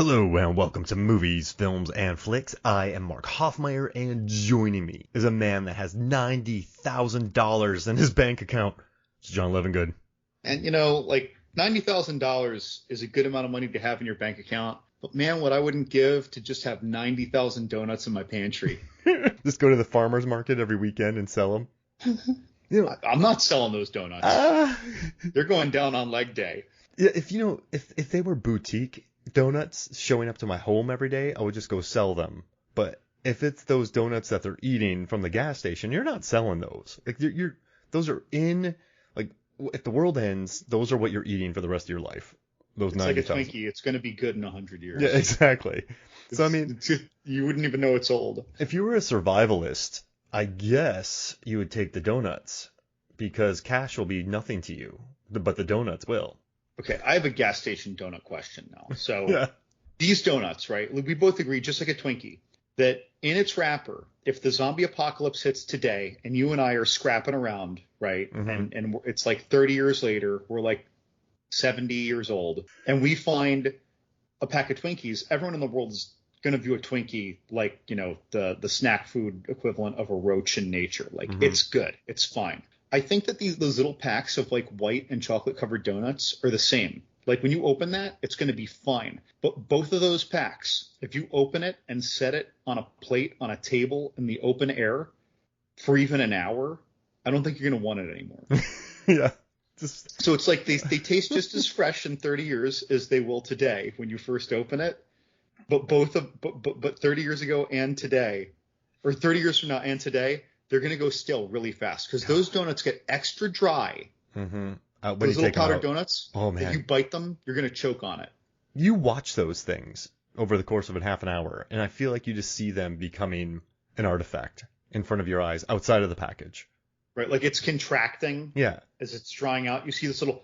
Hello and welcome to Movies, Films, and Flicks. I am Mark Hoffmeyer, and joining me is a man that has $90,000 in his bank account. It's John Levingood. And $90,000 is a good amount of money to have in your bank account. But man, what I wouldn't give to just have 90,000 donuts in my pantry. Just go to the farmer's market every weekend and sell them. I'm not selling those donuts. They're going down on leg day. Yeah, if they were boutique donuts showing up to my home every day, I would just go sell them. But if it's those donuts that they're eating from the gas station, you're not selling those. Like those are in, like, if the world ends, those are what you're eating for the rest of your life. Those it's 90,000. Like a Twinkie. It's going to be good in 100 years. Yeah, exactly. So I mean, you wouldn't even know it's old. if you were a survivalist, I guess you would take the donuts because cash will be nothing to you, but the donuts will. Okay, I have a gas station donut question now. So Yeah. These donuts, right? We both agree, just like a Twinkie, that in its wrapper, if the zombie apocalypse hits today and you and I are scrapping around, right? Mhm. And it's like 30 years later, we're like 70 years old, and we find a pack of Twinkies, everyone in the world is going to view a Twinkie like, the snack food equivalent of a roach in nature. Like, It's good. It's fine. I think that those little packs of like white and chocolate covered donuts are the same. Like when you open that, it's going to be fine. But both of those packs, if you open it and set it on a plate on a table in the open air for even an hour, I don't think you're going to want it anymore. Yeah. So it's like they taste just as fresh in 30 years as they will today when you first open it. But but 30 years ago and today, or 30 years from now and today, they're going to go stale really fast because those donuts get extra dry. Mm-hmm. Those little powdered donuts, oh man, if you bite them, you're going to choke on it. You watch those things over the course of a half an hour, and I feel like you just see them becoming an artifact in front of your eyes outside of the package. Right, like it's contracting. Yeah. As it's drying out, you see this little,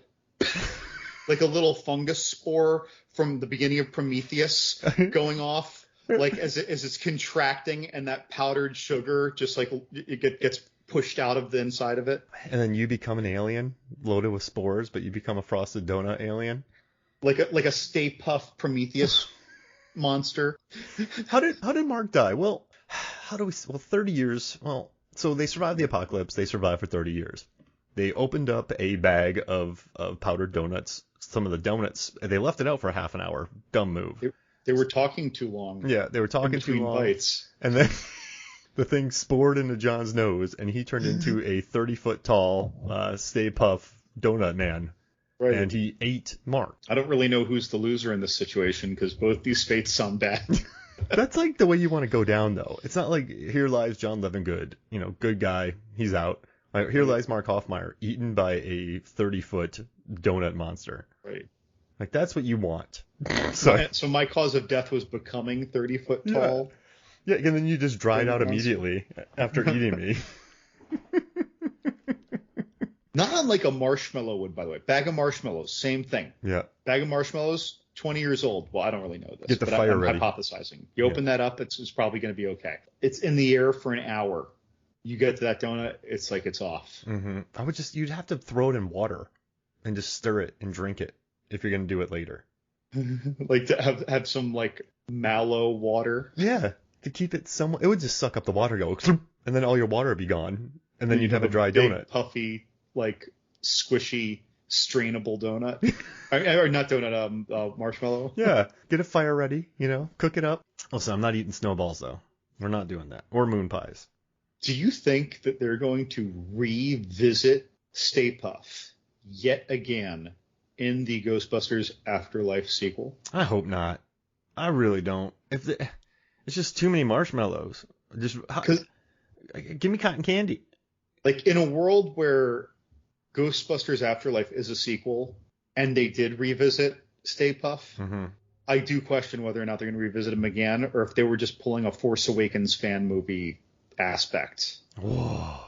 like a little fungus spore from the beginning of Prometheus going off, like as it's contracting, and that powdered sugar just like it gets pushed out of the inside of it. And then you become an alien loaded with spores, but you become a frosted donut alien. Like a Stay Puft Prometheus monster. How did Mark die? Well, 30 years. Well, so they survived the apocalypse. They survived for 30 years. They opened up a bag of powdered donuts. Some of the donuts, they left it out for a half an hour. Dumb move. They were talking too long. Yeah, they were talking too long. Bites. And then the thing spored into John's nose, and he turned into a 30-foot tall Stay Puft donut man. Right. And he ate Mark. I don't really know who's the loser in this situation because both these fates sound bad. That's like the way you want to go down, though. It's not like here lies John Levingood, good guy, he's out. Here lies Mark Hoffmeyer, eaten by a 30-foot donut monster. Right. Like, that's what you want. So my cause of death was becoming 30-foot tall. Yeah, and then you just dried out immediately after eating me. Not unlike a marshmallow would, by the way. Bag of marshmallows, same thing. Yeah. Bag of marshmallows, 20 years old. Well, I don't really know this. Get the fire I'm ready. Hypothesizing. You open that up, it's probably going to be okay. It's in the air for an hour. You get to that donut, it's like it's off. Mm-hmm. You'd have to throw it in water and just stir it and drink it if you're going to do it later. Like to have some like mallow water. Yeah. To keep it somewhat, it would just suck up the water, go, and then all your water would be gone, and then you'd have a dry big, donut. Puffy, like squishy, strainable donut. Or not donut, marshmallow. Yeah. Get a fire ready, cook it up. Listen, I'm not eating snowballs, though. We're not doing that. Or moon pies. Do you think that they're going to revisit Stay Puft yet again in the Ghostbusters Afterlife sequel? I hope not. I really don't. It's just too many marshmallows. Give me cotton candy. Like in a world where Ghostbusters Afterlife is a sequel and they did revisit Stay Puft, I do question whether or not they're going to revisit them again, or if they were just pulling a Force Awakens fan movie aspect. Whoa.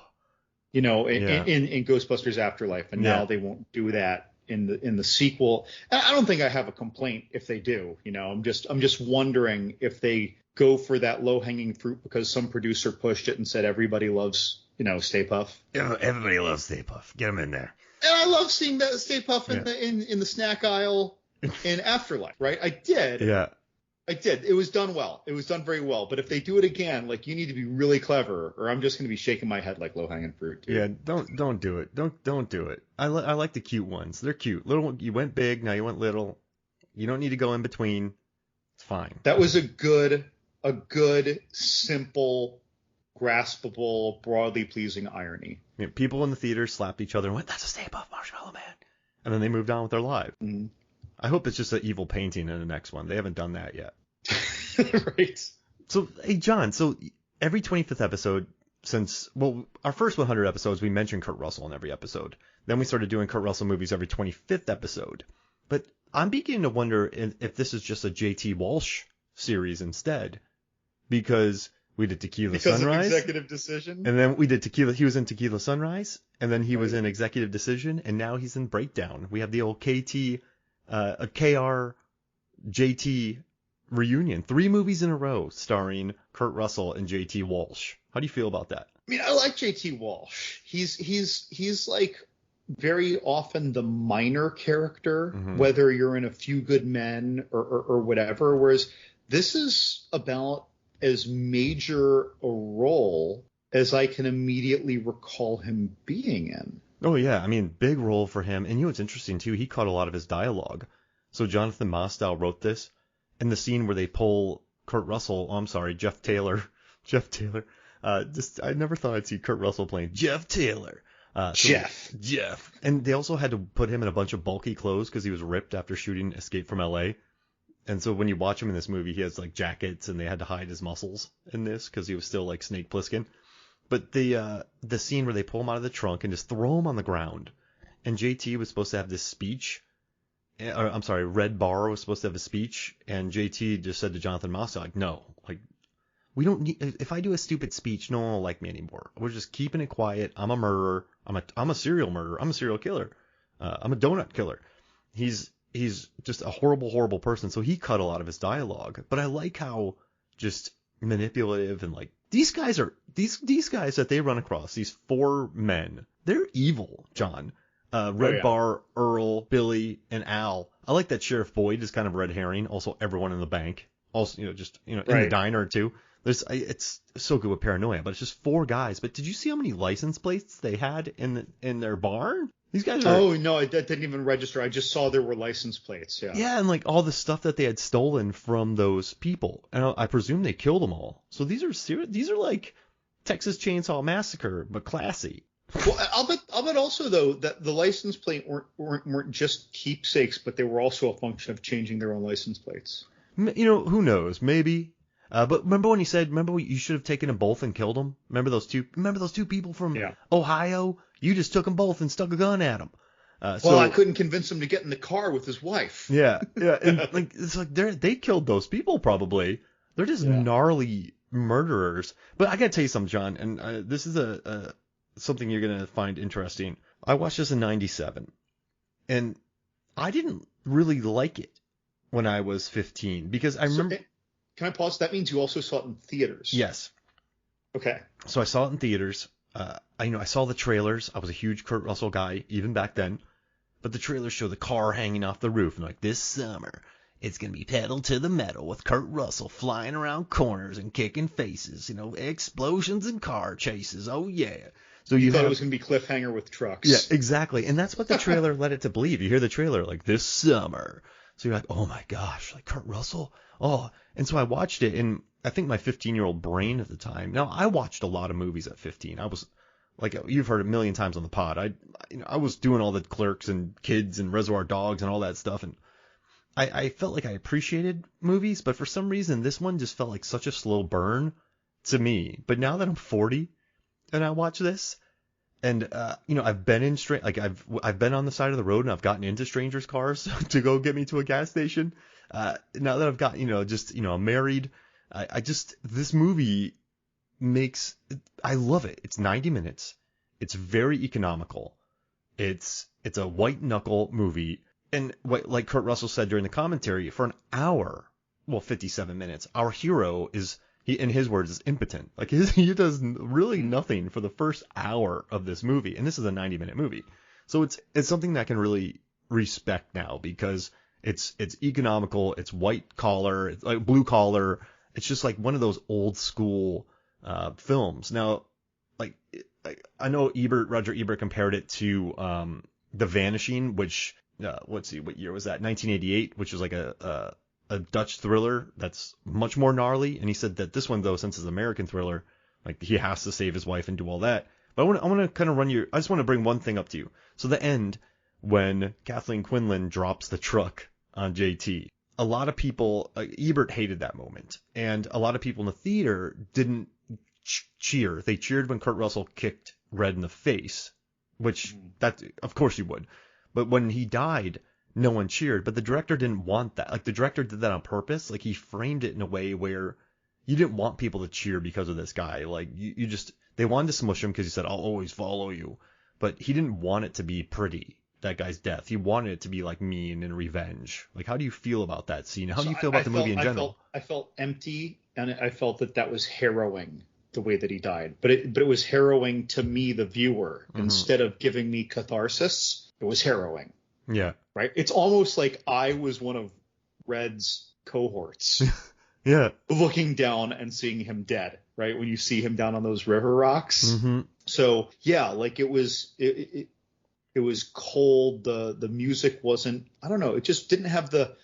In Ghostbusters Afterlife, and now they won't do that in the sequel. And I don't think I have a complaint if they do. I'm just wondering if they go for that low hanging fruit because some producer pushed it and said everybody loves Stay Puft. Yeah, everybody loves Stay Puft. Get them in there. And I love seeing that Stay Puft in the snack aisle in Afterlife, right? I did. Yeah. I did. It was done well. It was done very well. But if they do it again, like, you need to be really clever, or I'm just going to be shaking my head like low-hanging fruit, dude. Yeah, don't do it. Don't do it. I like the cute ones. They're cute. Little, you went big, now you went little. You don't need to go in between. It's fine. That was a good, simple, graspable, broadly pleasing irony. You know, people in the theater slapped each other and went, "That's a Stay Puft Marshmallow Man," and then they moved on with their lives. Mm. I hope it's just an evil painting in the next one. They haven't done that yet. Right. So, hey, John, so every 25th episode since, well, our first 100 episodes, we mentioned Kurt Russell in every episode. Then we started doing Kurt Russell movies every 25th episode. But I'm beginning to wonder if this is just a J.T. Walsh series instead. Because we did Tequila Sunrise. Of Executive Decision? And then we did Tequila, he was in Tequila Sunrise. And then he was in Executive Decision. And now he's in Breakdown. We have the old KR JT reunion. 3 movies in a row starring Kurt Russell and J.T. Walsh. How do you feel about that? I mean, I like J.T. Walsh. He's like very often the minor character, whether you're in A Few Good Men or whatever. Whereas this is about as major a role as I can immediately recall him being in. Oh, yeah. I mean, big role for him. And you know what's interesting, too? He caught a lot of his dialogue. So Jonathan Mostow wrote this. And the scene where they pull Kurt Russell, Jeff Taylor. I never thought I'd see Kurt Russell playing Jeff Taylor. Jeff. And they also had to put him in a bunch of bulky clothes because he was ripped after shooting Escape from L.A. And so when you watch him in this movie, he has like jackets and they had to hide his muscles in this because he was still like Snake Plissken. But the scene where they pull him out of the trunk and just throw him on the ground. And JT was supposed to have this speech. Red Bar was supposed to have a speech. And JT just said to Jonathan Mostow, like, no, like, we don't need, if I do a stupid speech, no one will like me anymore. We're just keeping it quiet. I'm a murderer. I'm a serial murderer. I'm a serial killer. I'm a donut killer. He's just a horrible, horrible person. So he cut a lot of his dialogue. But I like how just manipulative and like these guys that they run across, these 4 men, they're evil, John. Red Bar, Earl, Billy, and Al. I like that Sheriff Boyd is kind of red herring. Also, everyone in the bank. Also, in the diner too. It's so good with Paranoia, but it's just 4 guys. But did you see how many license plates they had in their barn? These guys are... Oh, no, that didn't even register. I just saw there were license plates, yeah. Yeah, and like all the stuff that they had stolen from those people. And I presume they killed them all. So these are serious. These are like Texas Chainsaw Massacre, but classy. Well, I'll bet also, though, that the license plate weren't just keepsakes, but they were also a function of changing their own license plates. Who knows? Maybe. But remember when he said, you should have taken them both and killed them? Remember those two people from Ohio? You just took them both and stuck a gun at them. Well, I couldn't convince him to get in the car with his wife. Yeah. And like, it's like they killed those people probably. They're just gnarly murderers. But I gotta tell you something, John, and this is something you're gonna find interesting. I watched this in '97, and I didn't really like it when I was 15 because I remember. Can I pause? That means you also saw it in theaters. Yes. Okay. So I saw it in theaters. I saw the trailers. I was a huge Kurt Russell guy even back then. But the trailers show the car hanging off the roof and like, this summer it's gonna be pedal to the metal with Kurt Russell flying around corners and kicking faces. Explosions and car chases. Oh yeah. So you thought it was going to be Cliffhanger with trucks. Yeah, exactly. And that's what the trailer led it to believe. You hear the trailer like this summer. So you're like, oh my gosh, like Kurt Russell. Oh, and so I watched it, and I think my 15-year-old brain at the time. Now I watched a lot of movies at 15. I was like, you've heard a million times on the pod. I was doing all the Clerks and Kids and Reservoir Dogs and all that stuff, and I felt like I appreciated movies, but for some reason this one just felt like such a slow burn to me. But now that I'm 40 and I watch this, and I've been in I've been on the side of the road and I've gotten into strangers' cars to go get me to a gas station. Now that I've got I'm married, this movie I love it. It's 90 minutes. It's very economical. It's a white knuckle movie. And like Kurt Russell said during the commentary, for an hour, 57 minutes, our hero in his words, is impotent. Like he does really nothing for the first hour of this movie. And this is a 90-minute movie. So it's something that I can really respect now because It's economical. It's white collar. It's like blue collar. It's just like one of those old school films. Now, like I know Roger Ebert compared it to The Vanishing, which let's see, what year was that? 1988, which was like a Dutch thriller that's much more gnarly. And he said that this one, though, since it's an American thriller, like he has to save his wife and do all that. But I want to kind of I just want to bring one thing up to you. So the end, when Kathleen Quinlan drops the truck on JT, a lot of people, Ebert hated that moment. And a lot of people in the theater didn't cheer. They cheered when Kurt Russell kicked Red in the face, which that, of course you would. But when he died, no one cheered. But the director didn't want that. Like the director did that on purpose. Like he framed it in a way where you didn't want people to cheer because of this guy. Like you just, they wanted to smush him because he said, "I'll always follow you." But he didn't want it to be pretty, that guy's death. He wanted it to be like mean and revenge. Like, how do you feel about that scene? How do you feel about the movie in general? I felt empty, and I felt that was harrowing, the way that he died. But it was harrowing to me, the viewer. Mm-hmm. Instead of giving me catharsis, it was harrowing. Yeah. Right? It's almost like I was one of Red's cohorts. Yeah. Looking down and seeing him dead, right? When you see him down on those river rocks. Mm-hmm. So, yeah, like it was cold. The music wasn't, I don't know, it just didn't have the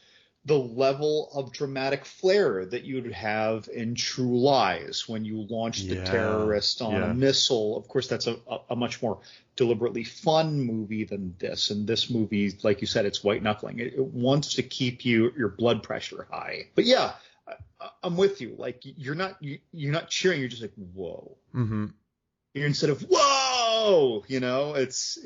level of dramatic flair that you'd have in True Lies when you launch the terrorist on a missile. Of course, that's a much more deliberately fun movie than this. And this movie, like you said, it's white knuckling. It wants to keep your blood pressure high. But yeah, I'm with you. Like you're not cheering. You're just like, whoa. Mm-hmm. You're instead of whoa, it's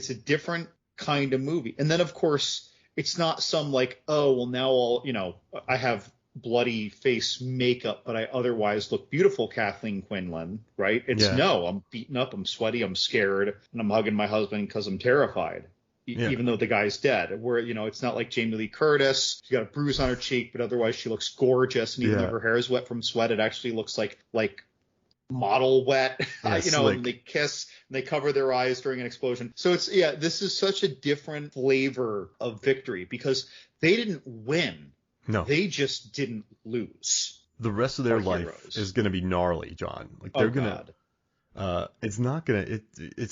a different kind of movie. And then of course it's not some like, oh, well now I have bloody face makeup, but I otherwise look beautiful, Kathleen Quinlan, right? It's no, I'm beaten up, I'm sweaty, I'm scared, and I'm hugging my husband because I'm terrified. Even though the guy's dead, where, it's not like Jamie Lee Curtis. She got a bruise on her cheek, but otherwise she looks gorgeous. And even though her hair is wet from sweat, it actually looks like model wet, and they kiss and they cover their eyes during an explosion. So this is such a different flavor of victory because they didn't win. No, they just didn't lose. The rest of their life is going to be gnarly, John. Like they're it's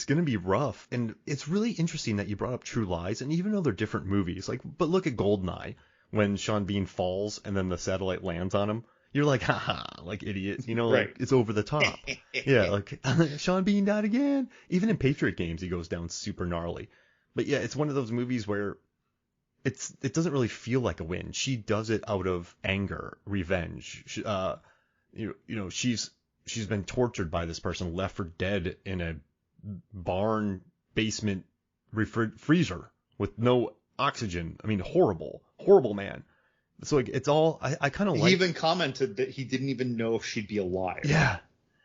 going to be rough. And it's really interesting that you brought up True Lies. And even though they're different movies, but look at Goldeneye when Sean Bean falls and then the satellite lands on him. You're like, haha, like idiot, right. Like it's over the top. Yeah, like Sean Bean died again. Even in Patriot Games, he goes down super gnarly. But yeah, it's one of those movies where it doesn't really feel like a win. She does it out of anger, revenge. She's been tortured by this person, left for dead in a barn basement freezer with no oxygen. I mean, horrible, horrible man. So it's all, I kind of like. He even commented that he didn't even know if she'd be alive. Yeah.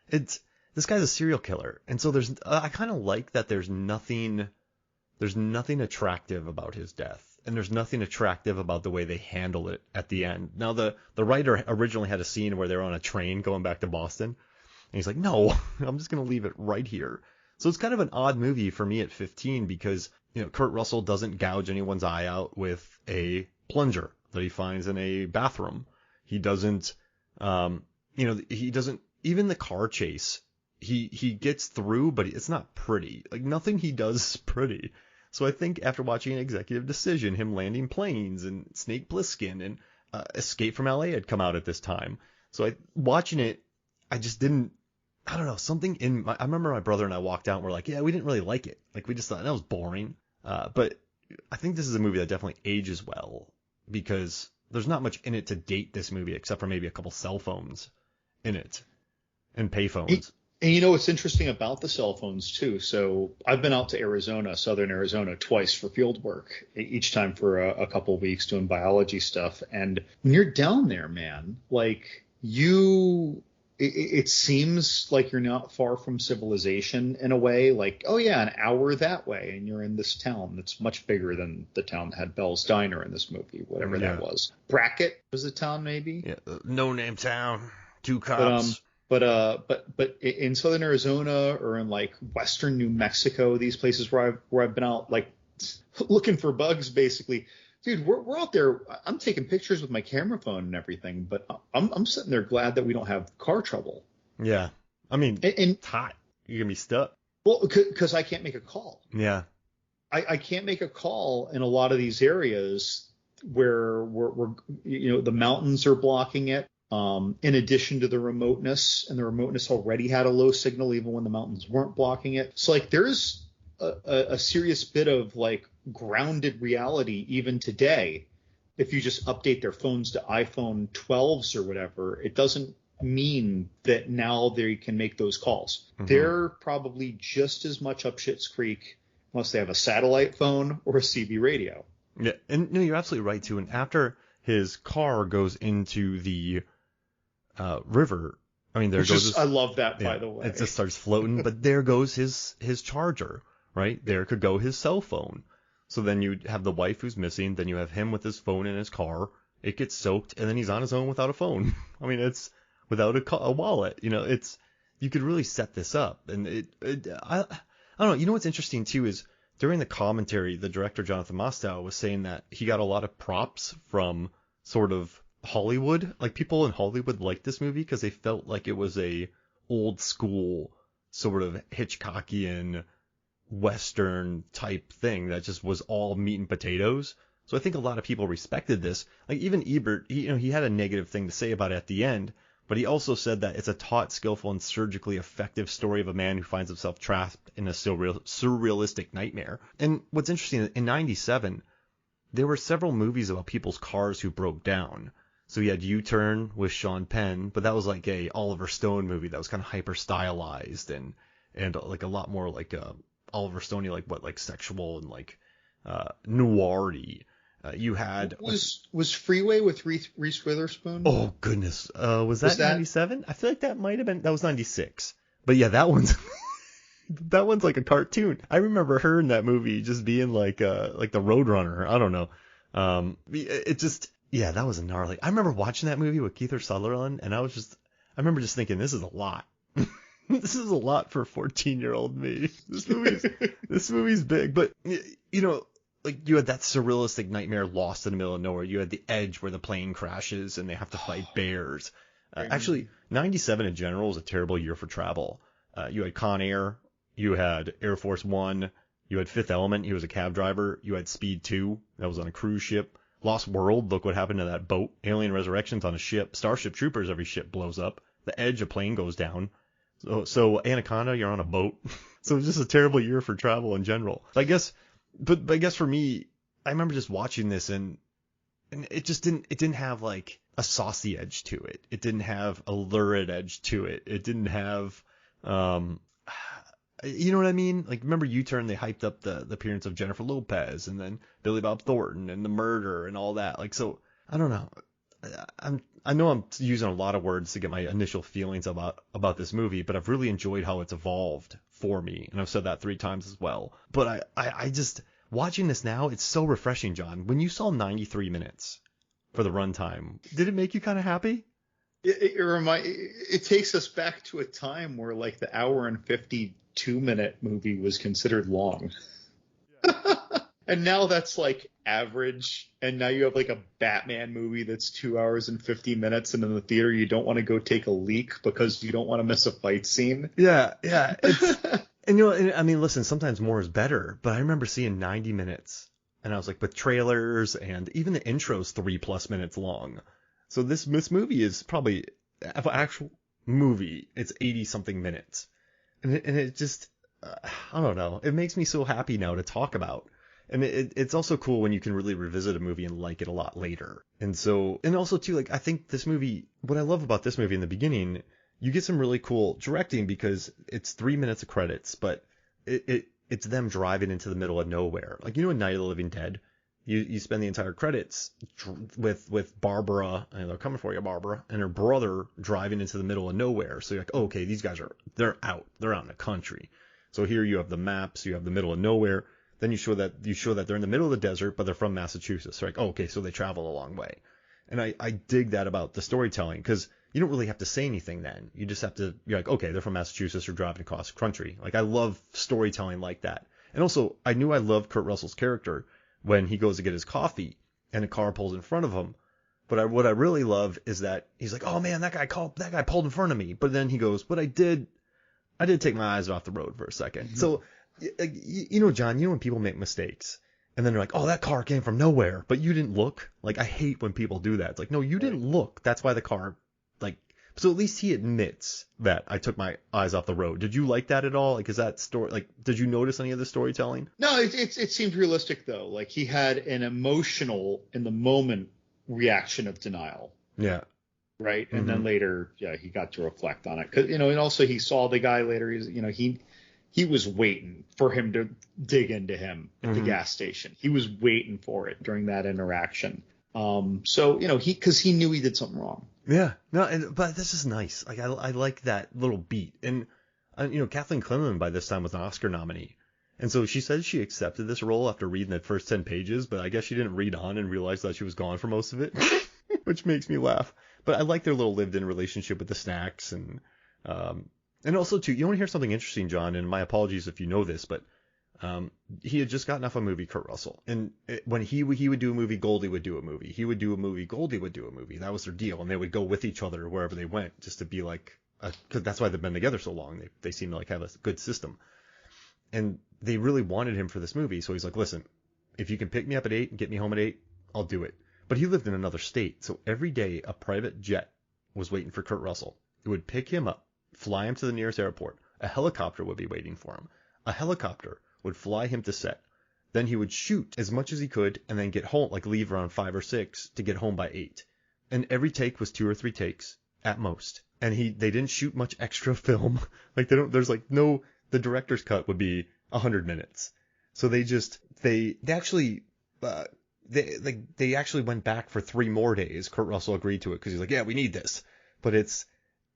This guy's a serial killer. And so I kind of like that there's nothing attractive about his death. And there's nothing attractive about the way they handle it at the end. Now, the writer originally had a scene where they're on a train going back to Boston. And he's like, no, I'm just going to leave it right here. So it's kind of an odd movie for me at 15 because, Kurt Russell doesn't gouge anyone's eye out with a plunger that he finds in a bathroom. He doesn't, even the car chase, he gets through, but it's not pretty. Like nothing he does is pretty. So I think after watching An Executive Decision, him landing planes and Snake Plissken and Escape from LA had come out at this time. So watching it, I just didn't, I don't know, something I remember my brother and I walked out and we're like, yeah, we didn't really like it. Like we just thought that was boring. But I think this is a movie that definitely ages well because there's not much in it to date this movie except for maybe a couple cell phones in it and payphones. And what's interesting about the cell phones too. So I've been out to Arizona, southern Arizona, twice for field work, each time for a couple of weeks doing biology stuff. And when you're down there, man, like it seems like you're not far from civilization in a way. Like, oh yeah, an hour that way, and you're in this town that's much bigger than the town that had Bell's Diner in this movie, whatever that was. Brackett was the town, maybe. Yeah, no name town, 2 cops. But in southern Arizona or in like western New Mexico, these places where I've been out like looking for bugs, basically, Dude, we're out there. I'm taking pictures with my camera phone and everything, but I'm sitting there glad that we don't have car trouble. Yeah. I mean, And it's hot. You're gonna be stuck. well, because I can't make a call. Yeah. I can't make a call in a lot of these areas where we're the mountains are blocking it. In addition to the remoteness, and the remoteness already had a low signal even when the mountains weren't blocking it. So like there's a serious bit of like grounded reality even today. If you just update their phones to iPhone 12s or whatever, it doesn't mean that now they can make those calls. Mm-hmm. They're probably just as much up Schitt's Creek unless they have a satellite phone or a CB radio. Yeah, and no, you're absolutely right too. And after his car goes into the river, I mean, I love that, by the way. It just starts floating, but there goes his charger, right? There could go his cell phone. So then you have the wife who's missing, then you have him with his phone in his car. It gets soaked, and then he's on his own without a phone. I mean, it's without a wallet. You could really set this up, and I don't know. You know what's interesting too is during the commentary, the director Jonathan Mostow was saying that he got a lot of props from sort of Hollywood. Like people in Hollywood liked this movie because they felt like it was a old school sort of Hitchcockian Western type thing that just was all meat and potatoes. So I think a lot of people respected this. Like even Ebert, he had a negative thing to say about it at the end, but he also said that it's a taut, skillful, and surgically effective story of a man who finds himself trapped in a surrealistic nightmare. And what's interesting, in 97, there were several movies about people's cars who broke down. So he had U-Turn with Sean Penn, but that was like a Oliver Stone movie that was kind of hyper stylized and like a lot more like Oliver Stone-y, like sexual and like noir-y. You had was Freeway with Reese Witherspoon? Oh goodness, was that 97? I feel like that was 96. But yeah, that one's like a cartoon. I remember her in that movie just being like the Roadrunner. I don't know. It just that was gnarly. I remember watching that movie with Kiefer Sutherland, and I remember just thinking, this is a lot. This is a lot for 14-year-old me. This movie's big, but like you had that surrealistic nightmare Lost in the middle of nowhere. You had The Edge where the plane crashes and they have to fight bears. Actually, 97 in general was a terrible year for travel. You had Con Air, you had Air Force One, you had Fifth Element, he was a cab driver, you had Speed 2, that was on a cruise ship. Lost World, look what happened to that boat. Alien Resurrection's on a ship. Starship Troopers, every ship blows up. The Edge, a plane goes down. So Anaconda, you're on a boat. So it was just a terrible year for travel in general. I guess for me, I remember just watching this and it just didn't have like a saucy edge to it. It didn't have a lurid edge to it. It didn't have, you know what I mean? Like remember U-Turn, they hyped up the appearance of Jennifer Lopez and then Billy Bob Thornton and the murder and all that. Like, so I don't know. I know I'm using a lot of words to get my initial feelings about this movie, but I've really enjoyed how it's evolved for me, and I've said that 3 times as well. But I just watching this now, it's so refreshing, John. When you saw 93 minutes for the runtime, did it make you kind of happy? It takes us back to a time where like the hour and 52-minute movie was considered long. Yeah. And now that's like average. And now you have like a Batman movie that's 2 hours and 50 minutes. And in the theater, you don't want to go take a leak because you don't want to miss a fight scene. Yeah. And I mean, listen, sometimes more is better. But I remember seeing 90 minutes. And I was like, with trailers and even the intro's 3+ minutes long. So this movie is probably, an actual movie, it's 80-something minutes. And it just, I don't know. It makes me so happy now to talk about. And it's also cool when you can really revisit a movie and like it a lot later. And also too, like, I think this movie, what I love about this movie in the beginning, you get some really cool directing because it's 3 minutes of credits, but it's them driving into the middle of nowhere. Like, in Night of the Living Dead, you spend the entire credits with Barbara, and they're coming for you, Barbara, and her brother driving into the middle of nowhere. So you're like, oh, okay, these guys they're out in the country. So here you have the maps, you have the middle of nowhere. Then you show that they're in the middle of the desert, but they're from Massachusetts. So like, oh, okay, so they travel a long way. And I dig that about the storytelling because you don't really have to say anything then. You just have to, you're like, okay, they're from Massachusetts or driving across country. Like, I love storytelling like that. And also, I knew I loved Kurt Russell's character when he goes to get his coffee and a car pulls in front of him. But what I really love is that he's like, oh man, that guy pulled in front of me. But then he goes, but I did take my eyes off the road for a second. Mm-hmm. So, John, when people make mistakes and then they're like, oh, that car came from nowhere, but you didn't look. Like, I hate when people do that. It's like, no, you didn't look. That's why the car, like, so at least he admits that I took my eyes off the road. Did you like that at all? Like, is that story, like, did you notice any of the storytelling? No, it seemed realistic though. Like, he had an emotional in the moment reaction of denial. Yeah. Right. And then later, he got to reflect on it. 'Cause, and also he saw the guy later. He was waiting for him to dig into him at the gas station. He was waiting for it during that interaction. So, because he knew he did something wrong. Yeah. No, but this is nice. Like, I like that little beat. And, Kathleen Quinlan by this time was an Oscar nominee. And so she said she accepted this role after reading the first 10 pages, but I guess she didn't read on and realize that she was gone for most of it, which makes me laugh. But I like their little lived-in relationship with the snacks. And also, too, you want to hear something interesting, John, and my apologies if you know this, but he had just gotten off a movie, Kurt Russell. And when he would do a movie, Goldie would do a movie. He would do a movie, Goldie would do a movie. That was their deal. And they would go with each other wherever they went just to be like, because that's why they've been together so long. They seem to like have a good system. And they really wanted him for this movie. So he's like, listen, if you can pick me up at 8 and get me home at 8, I'll do it. But he lived in another state. So every day a private jet was waiting for Kurt Russell. It would pick him up, fly him to the nearest airport. A helicopter would be waiting for him. A helicopter would fly him to set. Then he would shoot as much as he could and then get home, like leave around 5 or 6 to get home by 8. And every take was 2 or 3 takes at most. And they didn't shoot much extra film. Like the director's cut would be 100 minutes. So they actually went back for 3 more days. Kurt Russell agreed to it because he's like, yeah, we need this. But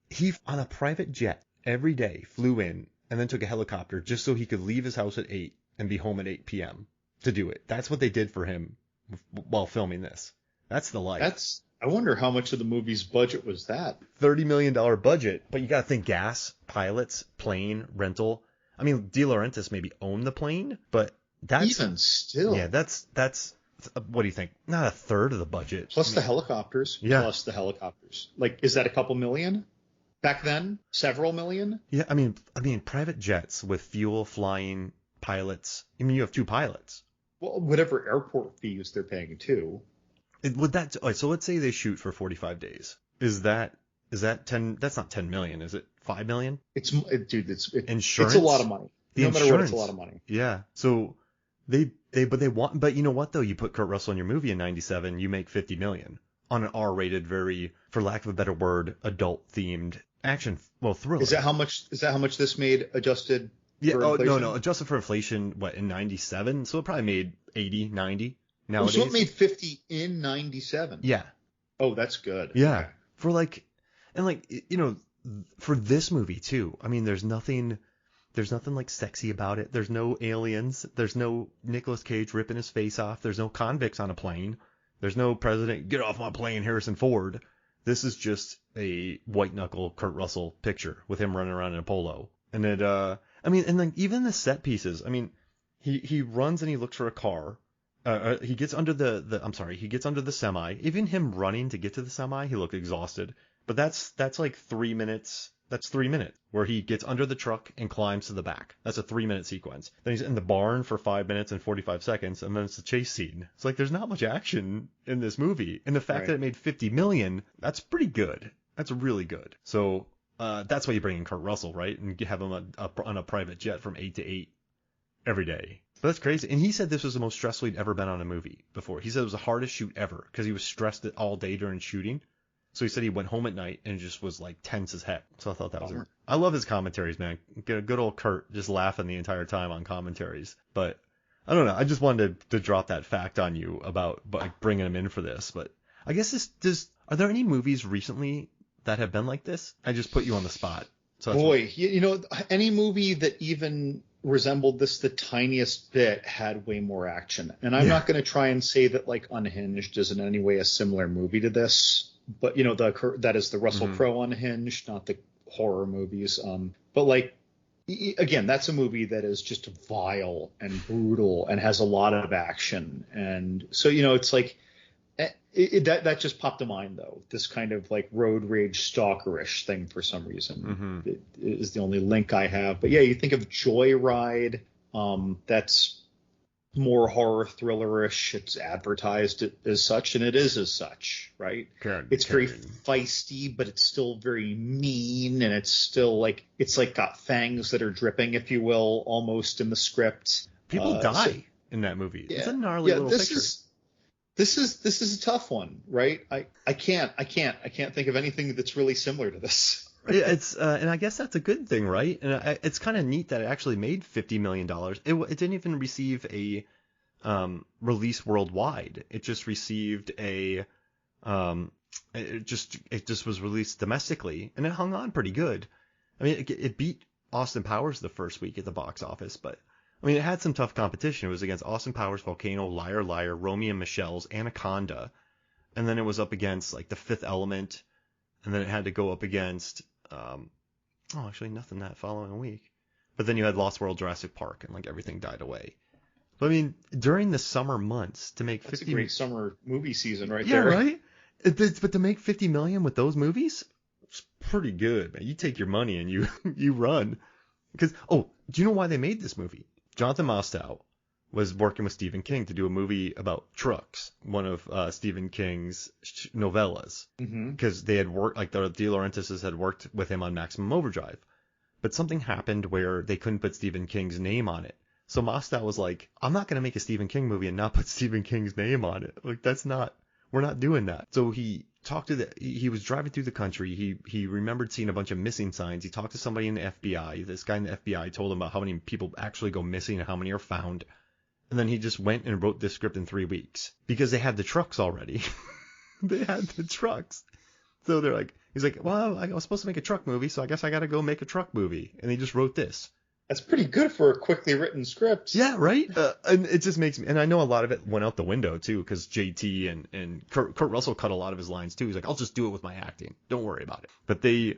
he on a private jet every day flew in and then took a helicopter just so he could leave his house at 8 and be home at 8 p.m. to do it. That's what they did for him while filming this. That's the life. I wonder how much of the movie's budget was that. $30 million budget, but you got to think gas, pilots, plane, rental. I mean, De Laurentiis maybe owned the plane, but that's even still. Yeah, that's what do you think? Not a third of the budget. Plus the helicopters. Yeah. Plus the helicopters. Like, is that a couple million? Back then? Several million? Yeah, I mean, private jets with fuel, flying, pilots. I mean, you have 2 pilots. Well, whatever airport fees they're paying too. So let's say they shoot for 45 days. Is that 10? That's not 10 million, is it? 5 million? It's insurance. It's a lot of money. No matter what, it's a lot of money. Yeah. So but you know what though? You put Kurt Russell in your movie in 97, you make 50 million on an R-rated, very, for lack of a better word, adult-themed action, thriller. Is that how much this made adjusted? Yeah. For inflation? No. Adjusted for inflation, in 97? So it probably made 80, 90 nowadays. So it made 50 in 97. Yeah. Oh, that's good. Yeah. Okay. For this movie too. I mean, there's nothing like sexy about it. There's no aliens. There's no Nicolas Cage ripping his face off. There's no convicts on a plane. There's no president, get off my plane, Harrison Ford. This is just a white knuckle Kurt Russell picture with him running around in a polo. And even the set pieces. I mean, he runs and he looks for a car. He gets under he gets under the semi. Even him running to get to the semi, he looked exhausted. But that's like 3 minutes. That's 3 minutes where he gets under the truck and climbs to the back. That's a 3-minute sequence. Then he's in the barn for 5 minutes and 45 seconds, and then it's the chase scene. It's like there's not much action in this movie, and the fact that it made 50 million, that's pretty good. That's really good. So that's why you bring in Kurt Russell, right, and you have him on a private jet from 8 to 8 every day. But that's crazy. And he said this was the most stressful he'd ever been on a movie before. He said it was the hardest shoot ever because he was stressed all day during shooting. So he said he went home at night and just was like tense as heck. So I thought that was I love his commentaries, man. Get a good old Kurt just laughing the entire time on commentaries. But I don't know. I just wanted to drop that fact on you about bringing him in for this. But I guess are there any movies recently that have been like this? I just put you on the spot. So any movie that even resembled this the tiniest bit had way more action. And I'm not going to try and say that like Unhinged is in any way a similar movie to this. But, that is the Russell Crowe Unhinged, not the horror movies. But, like, again, that's a movie that is just vile and brutal and has a lot of action. And so, it's like That just popped to mind though. This kind of like road rage stalkerish thing for some reason. It is the only link I have. But yeah, you think of Joyride. That's more horror thrillerish. It's advertised as such, and it is as such, right? It's very feisty, but it's still very mean, and it's still like got fangs that are dripping, if you will, almost in the script. People die in that movie. Yeah, it's a gnarly little picture. This is a tough one, right? I can't think of anything that's really similar to this. It's and I guess that's a good thing, right? And it's kind of neat that it actually made $50 million. It didn't even receive a release worldwide. It just received a it just was released domestically, and it hung on pretty good. I mean, it beat Austin Powers the first week at the box office, but I mean, it had some tough competition. It was against Austin Powers, Volcano, Liar Liar, Romy and Michelle's, Anaconda, and then it was up against like The Fifth Element, and then it had to go up against actually nothing that following week. But then you had Lost World, Jurassic Park, and like everything died away. But I mean, during the summer months to make that's a great summer movie season right there. Yeah, right. But to make $50 million with those movies, it's pretty good, man. You take your money and you run. Because do you know why they made this movie? Jonathan Mostow was working with Stephen King to do a movie about trucks, one of Stephen King's novellas, because they had worked, like the De Laurentises had worked with him on Maximum Overdrive, but something happened where they couldn't put Stephen King's name on it. So Mostow was like, I'm not going to make a Stephen King movie and not put Stephen King's name on it. Like, we're not doing that. So he was driving through the country. He remembered seeing a bunch of missing signs. He talked to somebody in the FBI. This guy in the FBI told him about how many people actually go missing and how many are found. And then he just went and wrote this script in 3 weeks because they had the trucks already. They had the trucks. So he's like, well, I was supposed to make a truck movie, so I guess I got to go make a truck movie. And he just wrote this. That's pretty good for a quickly written script. Yeah, right? And it just makes me, and I know a lot of it went out the window too, because JT and Kurt Russell cut a lot of his lines too. He's like, I'll just do it with my acting. Don't worry about it. But you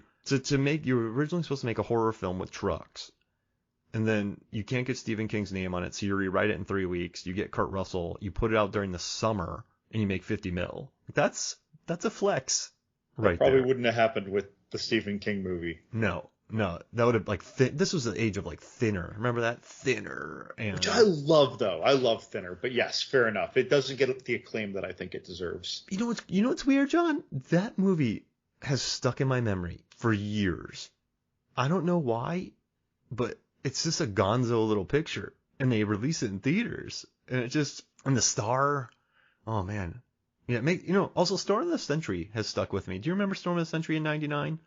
were originally supposed to make a horror film with trucks. And then you can't get Stephen King's name on it, so you rewrite it in 3 weeks. You get Kurt Russell, you put it out during the summer, and you make $50 million. That's a flex, right? Probably wouldn't have happened with the Stephen King movie. No, that would have this was the age of like Thinner. Remember that? Thinner, which I love though. I love Thinner, but yes, fair enough. It doesn't get the acclaim that I think it deserves. You know what's weird, John? That movie has stuck in my memory for years. I don't know why, but it's just a gonzo little picture, and they release it in theaters, and and the star, oh man, yeah. Also Storm of the Century has stuck with me. Do you remember Storm of the Century in '99?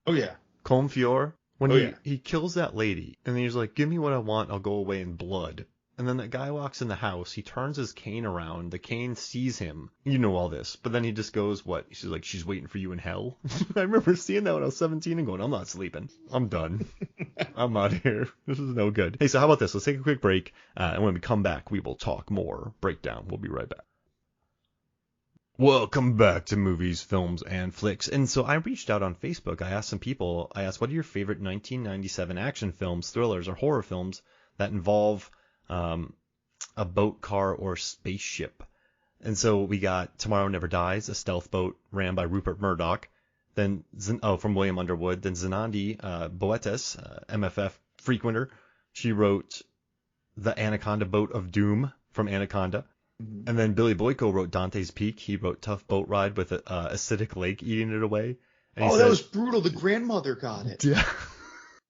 Oh yeah. Colm Feore, when he kills that lady, and then he's like, "Give me what I want, I'll go away in blood." And then that guy walks in the house, he turns his cane around, the cane sees him. You know all this, but then he just goes, what? She's like, she's waiting for you in hell? I remember seeing that when I was 17 and going, I'm not sleeping. I'm done. I'm out of here. This is no good. Hey, so how about this? Let's take a quick break, and when we come back, we will talk more breakdown. We'll be right back. Welcome back to Movies, Films, and Flicks. And so I reached out on Facebook. I asked some people, what are your favorite 1997 action films, thrillers, or horror films that involve a boat, car, or spaceship? And so we got Tomorrow Never Dies, a stealth boat ran by Rupert Murdoch. Then, from William Underwood. Then Zenandi Boetes, MFF frequenter. She wrote The Anaconda Boat of Doom from Anaconda. Mm-hmm. And then Billy Boyko wrote Dante's Peak. He wrote Tough Boat Ride with an acidic lake eating it away. And that was brutal. The grandmother got it. Yeah.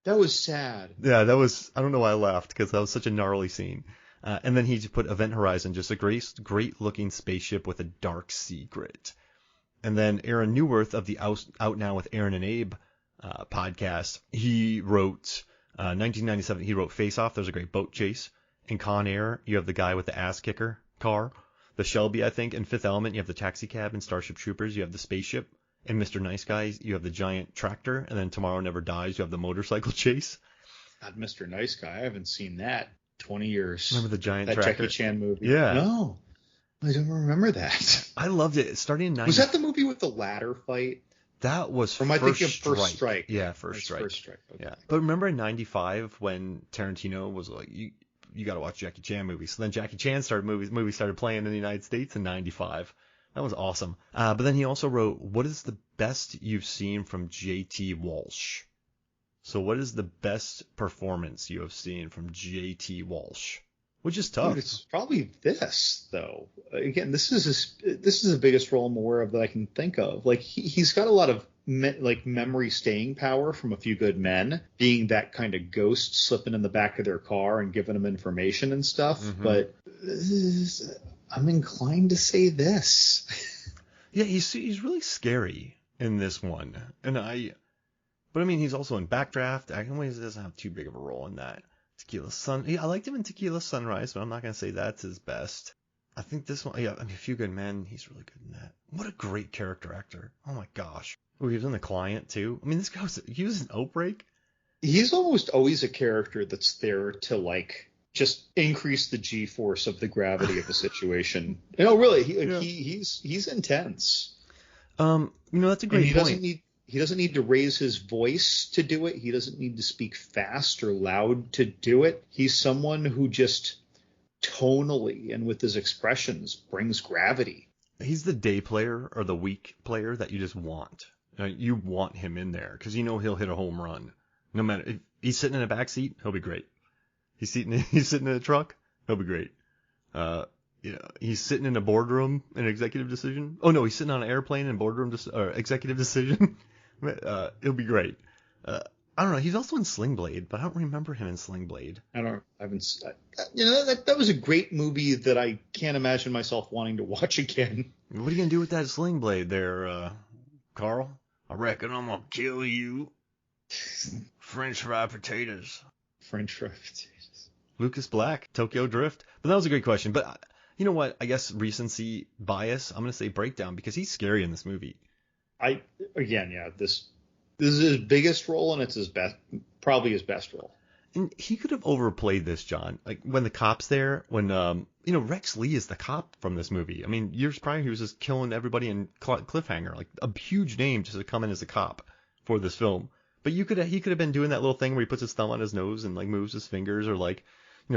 That was sad. Yeah, that was, I don't know why I laughed, because that was such a gnarly scene. And then he put Event Horizon, just a great looking spaceship with a dark secret. And then Aaron Newworth of the Out Now with Aaron and Abe podcast, he wrote 1997, he wrote Face Off. There's a great boat chase. In Con Air, you have the guy with the ass kicker car, the Shelby, I think. In Fifth Element, you have the taxi cab. In Starship Troopers, you have the spaceship. In Mr. Nice Guy, you have the giant tractor. And then Tomorrow Never Dies, you have the motorcycle chase. God, Mr. Nice Guy, I haven't seen that 20 years. Remember the giant tractor? That Jackie Chan movie? Yeah. No, I don't remember that. I loved it. Starting in 90. Was that the movie with the ladder fight? That was First Strike. Yeah, First Strike. First Strike. Okay. Yeah. But remember in 95 when Tarantino was like, you got to watch Jackie Chan movies. So then Jackie Chan movies started playing in the United States in 95. That was awesome. But then he also wrote, what is the best you've seen from J.T. Walsh? So what is the best performance you have seen from J.T. Walsh? Which is tough. Dude, it's probably this though. Again, this is the biggest role I'm aware of that I can think of. Like he's got a lot of memory staying power from A Few Good Men, being that kind of ghost slipping in the back of their car and giving them information and stuff. Mm-hmm. But I'm inclined to say this. Yeah, he's really scary in this one, but I mean he's also in Backdraft. He doesn't have too big of a role in that. Tequila Sun. I liked him in Tequila Sunrise, but I'm not gonna say that's his best. I think this one. Yeah, I mean, A Few Good Men. He's really good in that. What a great character actor. Oh my gosh. Oh, he was in The Client too. I mean, he was in Outbreak. He's almost always a character that's there to like just increase the G-force of the gravity of the situation. Really, he's intense. That's a great point. He doesn't need to raise his voice to do it. He doesn't need to speak fast or loud to do it. He's someone who just tonally and with his expressions brings gravity. He's the day player or the week player that you just want. You want him in there because he'll hit a home run. No matter if he's sitting in a back seat, he'll be great. He's sitting in a truck, he'll be great. He's sitting in a boardroom, an executive decision. Oh no, he's sitting on an airplane in boardroom or executive decision. It'll be great. I don't know. He's also in Sling Blade, but I don't remember him in Sling Blade. I haven't. That was a great movie that I can't imagine myself wanting to watch again. What are you gonna do with that Sling Blade there, Carl? I reckon I'm gonna kill you. French fried potatoes. French fried potatoes. Lucas Black, Tokyo Drift. But that was a great question. But you know what? I guess recency bias. I'm gonna say Breakdown because he's scary in this movie. This is his biggest role and it's probably his best role. And he could have overplayed this, John. Like when the cop's there, when Rex Lee is the cop from this movie. I mean, years prior he was just killing everybody in Cliffhanger, like a huge name just to come in as a cop for this film. But he could have been doing that little thing where he puts his thumb on his nose and like moves his fingers or like,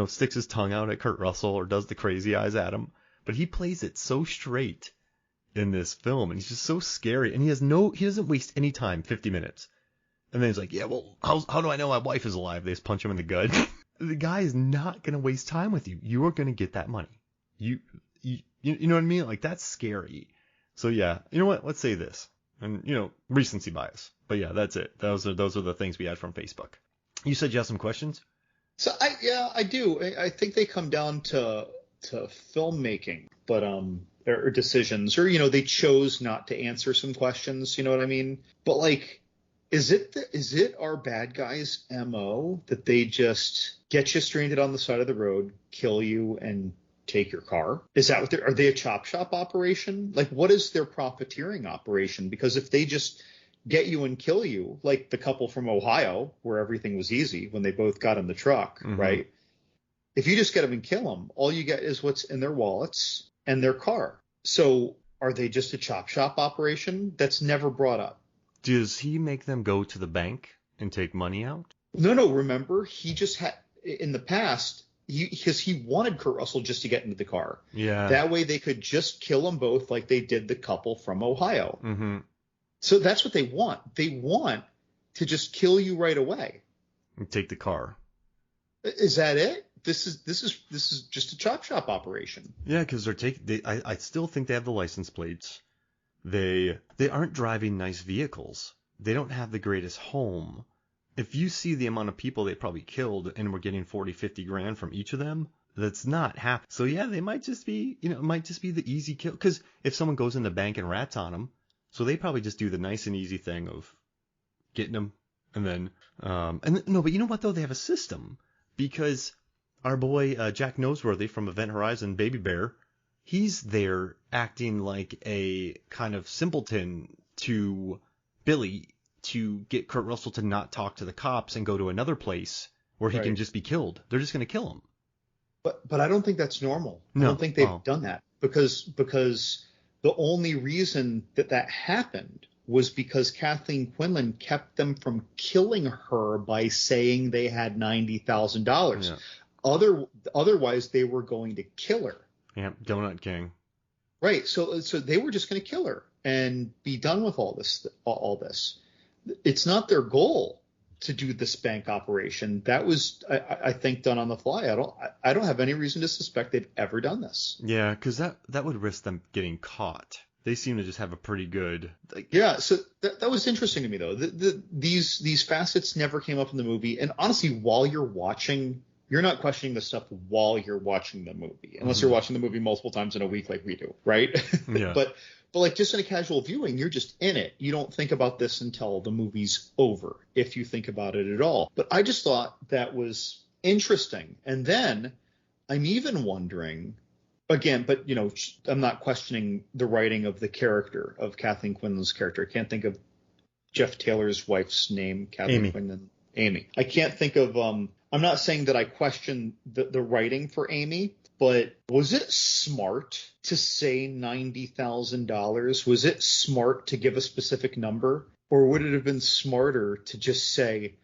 sticks his tongue out at Kurt Russell or does the crazy eyes at him. But he plays it so straight in this film and he's just so scary and he doesn't waste any time, 50 minutes. And then he's like, yeah, well, how do I know my wife is alive? They just punch him in the gut. The guy is not going to waste time with you. You are going to get that money. You know what I mean? Like, that's scary. So, yeah, you know what? Let's say this. And, recency bias. But, yeah, that's it. Those are the things we had from Facebook. You said you have some questions? So, I do. I think they come down to filmmaking, but or decisions. Or, they chose not to answer some questions. You know what I mean? But, like, is it our bad guys' MO that they just get you stranded on the side of the road, kill you, and take your car? Is that what are they a chop shop operation? Like, what is their profiteering operation? Because if they just get you and kill you, like the couple from Ohio, where everything was easy when they both got in the truck, mm-hmm. right? If you just get them and kill them, all you get is what's in their wallets and their car. So are they just a chop shop operation? That's never brought up. Does he make them go to the bank and take money out? No. Remember, he just had in the past because he wanted Kurt Russell just to get into the car. Yeah. That way they could just kill them both like they did the couple from Ohio. Mm-hmm. So that's what they want. They want to just kill you right away. And take the car. Is that it? This is just a chop shop operation. Yeah, because I still think they have the license plates. They aren't driving nice vehicles. They don't have the greatest home. If you see the amount of people they probably killed and we're getting 40, 50 grand from each of them, that's not happening. So yeah, they might just be, it might just be the easy kill. Because if someone goes in the bank and rats on them, so they probably just do the nice and easy thing of getting them. And then, no, but you know what though? They have a system. Because our boy, Jack Noseworthy from Event Horizon, Baby Bear, he's there acting like a kind of simpleton to Billy to get Kurt Russell to not talk to the cops and go to another place where he can just be killed. They're just going to kill him. But I don't think that's normal. No. I don't think they've done that because the only reason that happened was because Kathleen Quinlan kept them from killing her by saying they had $90,000. Yeah. Otherwise, they were going to kill her. Yeah, Donut King. Right. So they were just going to kill her and be done with all this. All this. It's not their goal to do this bank operation. That was, I think, done on the fly. I don't have any reason to suspect they've ever done this. Yeah, because that would risk them getting caught. They seem to just have a pretty good. Yeah. So that was interesting to me, though. These facets never came up in the movie. And honestly, while you're watching, you're not questioning the stuff while you're watching the movie, unless you're watching the movie multiple times in a week like we do, right? Yeah. But like just in a casual viewing, you're just in it. You don't think about this until the movie's over, if you think about it at all. But I just thought that was interesting. And then I'm even wondering, again, but I'm not questioning the writing of the character of Kathleen Quinlan's character. I can't think of Jeff Taylor's wife's name, Kathleen Quinlan. Amy. I can't think of. I'm not saying that I question the writing for Amy, but was it smart to say $90,000? Was it smart to give a specific number, or would it have been smarter to just say,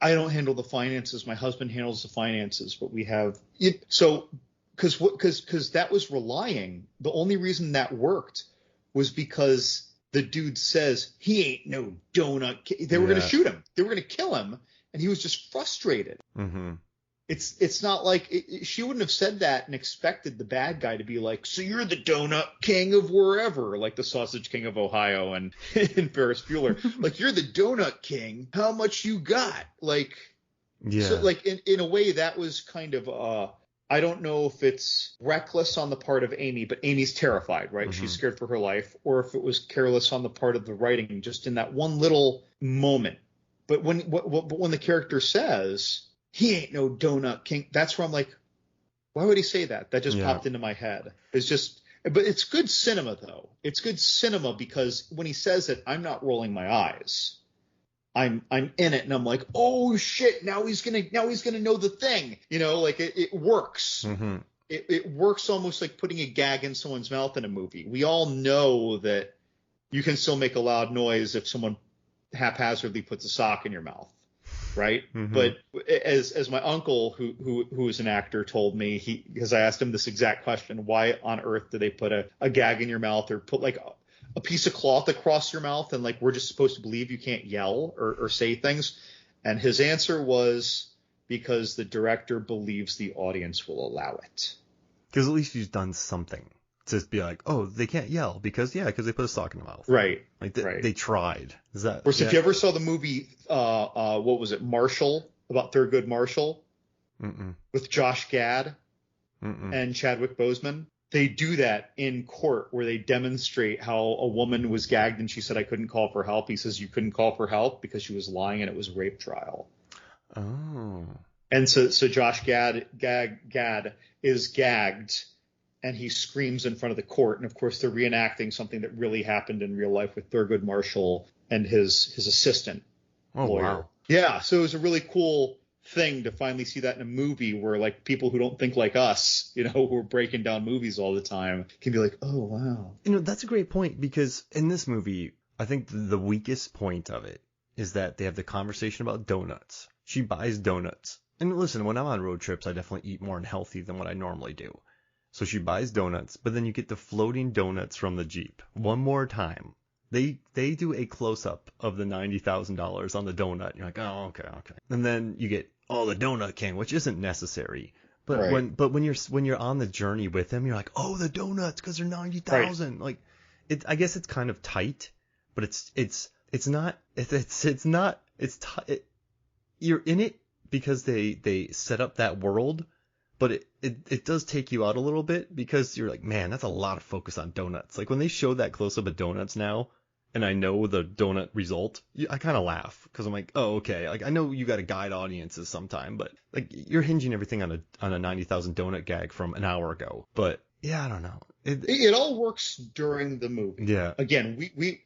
"I don't handle the finances. My husband handles the finances, but we have it." So, because that was relying. The only reason that worked was because the dude says he ain't no donut. They were going to shoot him. They were going to kill him. And he was just frustrated. Mm-hmm. It's not like she wouldn't have said that and expected the bad guy to be like, so you're the donut king of wherever, like the sausage king of Ohio and in Ferris Bueller. Like, you're the donut king. How much you got? Like, yeah. So like in a way that was kind of I don't know if it's reckless on the part of Amy, but Amy's terrified, right? Mm-hmm. She's scared for her life, or if it was careless on the part of the writing, just in that one little moment. But when the character says he ain't no donut king, that's where I'm like, why would he say that? That just popped into my head. It's just, but it's good cinema though. It's good cinema because when he says it, I'm not rolling my eyes. I'm in it and I'm like, oh shit, now he's gonna know the thing. Like it works. Mm-hmm. It works almost like putting a gag in someone's mouth in a movie. We all know that you can still make a loud noise if someone haphazardly puts a sock in your mouth, right? Mm-hmm. But as my uncle who is an actor told me, because I asked him this exact question, why on earth do they put a gag in your mouth or put like a piece of cloth across your mouth and like we're just supposed to believe you can't yell or say things? And his answer was because the director believes the audience will allow it. Because at least he's done something. To be like, oh, they can't yell because they put a sock in the mouth. Right. Like they tried. Is that? Or if you ever saw the movie, what was it, Marshall, about Thurgood Marshall, with Josh Gad and Chadwick Boseman, they do that in court where they demonstrate how a woman was gagged and she said, I couldn't call for help. He says, you couldn't call for help because she was lying and it was a rape trial. Oh. And so Josh Gad is gagged. And he screams in front of the court. And, of course, they're reenacting something that really happened in real life with Thurgood Marshall and his assistant lawyer. Wow. Yeah, so it was a really cool thing to finally see that in a movie where, like, people who don't think like us, who are breaking down movies all the time, can be like, oh, wow. That's a great point because in this movie, I think the weakest point of it is that they have the conversation about donuts. She buys donuts. And listen, when I'm on road trips, I definitely eat more unhealthy than what I normally do. So she buys donuts, but then you get the floating donuts from the Jeep. One more time. They do a close-up of the $90,000 on the donut. And you're like, oh, okay. And then you get, the Donut King, which isn't necessary. But when you're on the journey with him, you're like, oh, the donuts, because they're $90,000. Right. Like, I guess it's kind of tight, but you're in it because they set up that world. But it does take you out a little bit because you're like, man, that's a lot of focus on donuts. Like when they show that close up of donuts now, and I know the donut result, I kind of laugh because I'm like, oh, okay. Like I know you got to guide audiences sometime, but like you're hinging everything on a 90,000 donut gag from an hour ago. But yeah, I don't know. It all works during the movie. Yeah. Again, we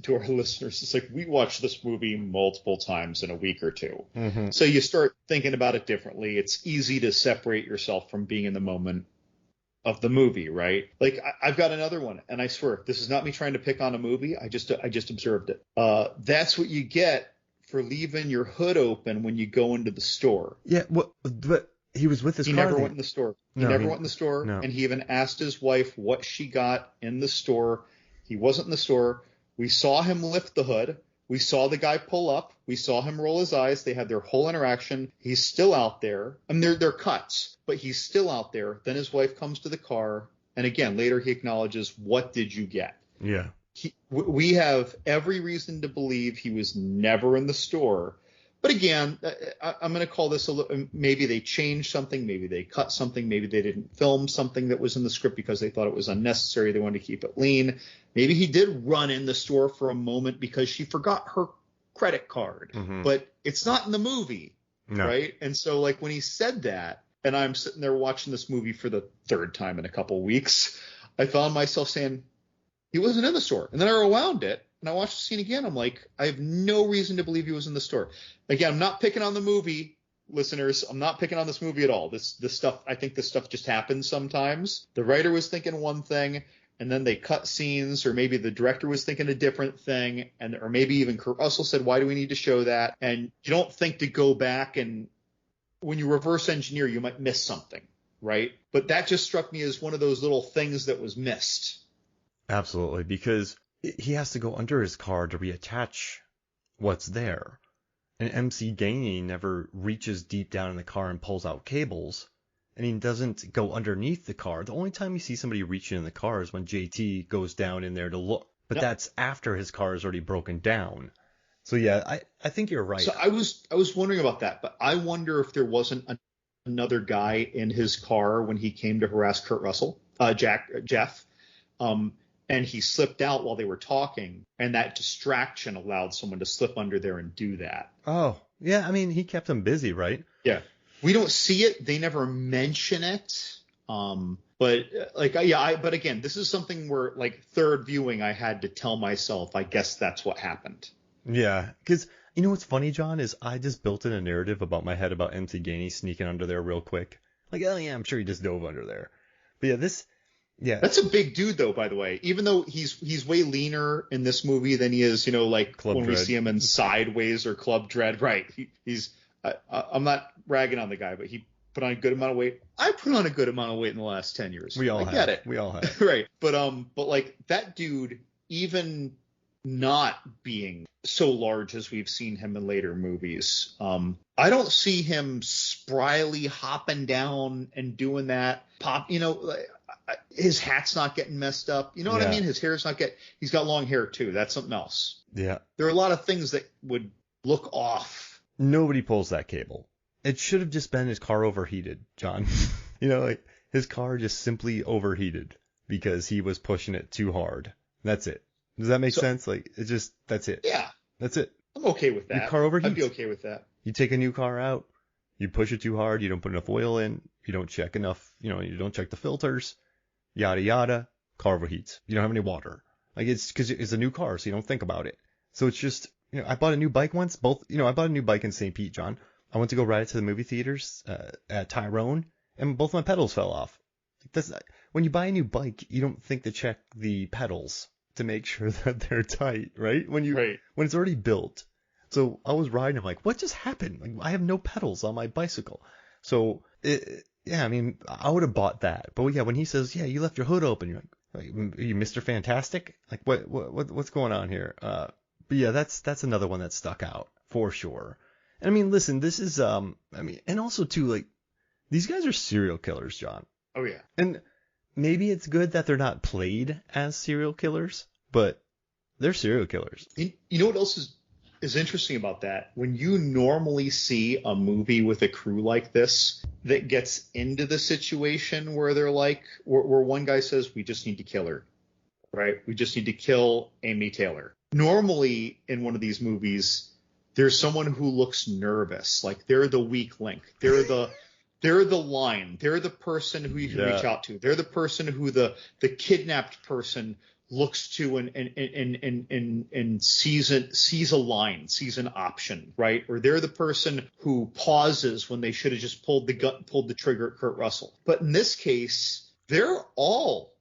to our listeners, it's like we watch this movie multiple times in a week or two. Mm-hmm. So you start thinking about it differently. It's easy to separate yourself from being in the moment of the movie, right? Like I've got another one, and I swear this is not me trying to pick on a movie. I just observed it. That's what you get for leaving your hood open when you go into the store. Yeah. But He was with his He car. never went in the store. He No, never went in the store, no. and he even asked his wife what she got in the store. He wasn't in the store. We saw him lift the hood. We saw the guy pull up. We saw him roll his eyes. They had their whole interaction. He's still out there. I mean, they're cuts, but he's still out there. Then his wife comes to the car, and again, later he acknowledges, "What did you get?" Yeah. We have every reason to believe he was never in the store. But again, I'm going to call this maybe they changed something, maybe they cut something, maybe they didn't film something that was in the script because they thought it was unnecessary. They wanted to keep it lean. Maybe he did run in the store for a moment because she forgot her credit card. Mm-hmm. But it's not in the movie, right? And so like when he said that, and I'm sitting there watching this movie for the third time in a couple weeks, I found myself saying, he wasn't in the store. And then I rewound it and I watched the scene again. I'm like, I have no reason to believe he was in the store. Again, I'm not picking on the movie, listeners. I'm not picking on this movie at all. This stuff, I think this stuff just happens sometimes. The writer was thinking one thing and then they cut scenes, or maybe the director was thinking a different thing, or maybe even Kurt Russell said, why do we need to show that? And you don't think to go back, and when you reverse engineer, you might miss something, right? But that just struck me as one of those little things that was missed. Absolutely, because he has to go under his car to reattach what's there. And MC Gainey never reaches deep down in the car and pulls out cables. And he doesn't go underneath the car. The only time you see somebody reaching in the car is when JT goes down in there to look. But that's after his car is already broken down. So yeah, I think you're right. So I was wondering about that, but I wonder if there wasn't another guy in his car when he came to harass Kurt Russell, Jeff. And he slipped out while they were talking, and that distraction allowed someone to slip under there and do that. Oh, yeah. I mean, he kept him busy, right? Yeah. We don't see it. They never mention it. But but again, this is something where like third viewing, I had to tell myself, I guess that's what happened. Yeah. Because you know what's funny, John, is I just built in a narrative about my head about MC Gainey sneaking under there real quick. Like, oh yeah, I'm sure he just dove under there. But yeah, yeah. That's a big dude, though, by the way. Even though he's way leaner in this movie than he is, like Club when Dread. we see him in Sideways or Club Dread. Right. I'm not ragging on the guy, but he put on a good amount of weight. I put on a good amount of weight in the last 10 years. We all have. Get it. We all have. Right. But like that dude, even not being so large as we've seen him in later movies, I don't see him spryly hopping down and doing that pop, his hat's not getting messed up. You know what I mean? His hair's not he's got long hair too. That's something else. Yeah. There are a lot of things that would look off. Nobody pulls that cable. It should have just been his car overheated, John. Like his car just simply overheated because he was pushing it too hard. That's it. Does that make sense? Like that's it. Yeah. That's it. I'm okay with that. Your car overheats. I'd be okay with that. You take a new car out, you push it too hard, you don't put enough oil in, you don't check enough, you don't check the filters. Yada yada, car overheats. You don't have any water. Like it's because it's a new car, so you don't think about it. So it's just, I bought a new bike once. I bought a new bike in St. Pete, John. I went to go ride it to the movie theaters at Tyrone, and both my pedals fell off. When you buy a new bike, you don't think to check the pedals to make sure that they're tight, right? When it's already built. So I was riding, I'm like, what just happened? Like I have no pedals on my bicycle. So yeah, I mean, I would have bought that. But yeah, when he says, yeah, you left your hood open, you're like are you Mr. Fantastic? Like what's going on here? But yeah, that's another one that stuck out for sure. And I mean, listen, this is and also too, like, these guys are serial killers, John. Oh yeah. And maybe it's good that they're not played as serial killers, but they're serial killers. You know what else is interesting about that? When you normally see a movie with a crew like this that gets into the situation where they're like, where one guy says, we just need to kill her, right? We just need to kill Amy Taylor. Normally in one of these movies, there's someone who looks nervous, like they're the weak link. They're the line. They're the person who you can reach out to. They're the person who the kidnapped person looks to and sees a line, sees an option, right? Or they're the person who pauses when they should have just pulled the trigger at Kurt Russell. But in this case, they're all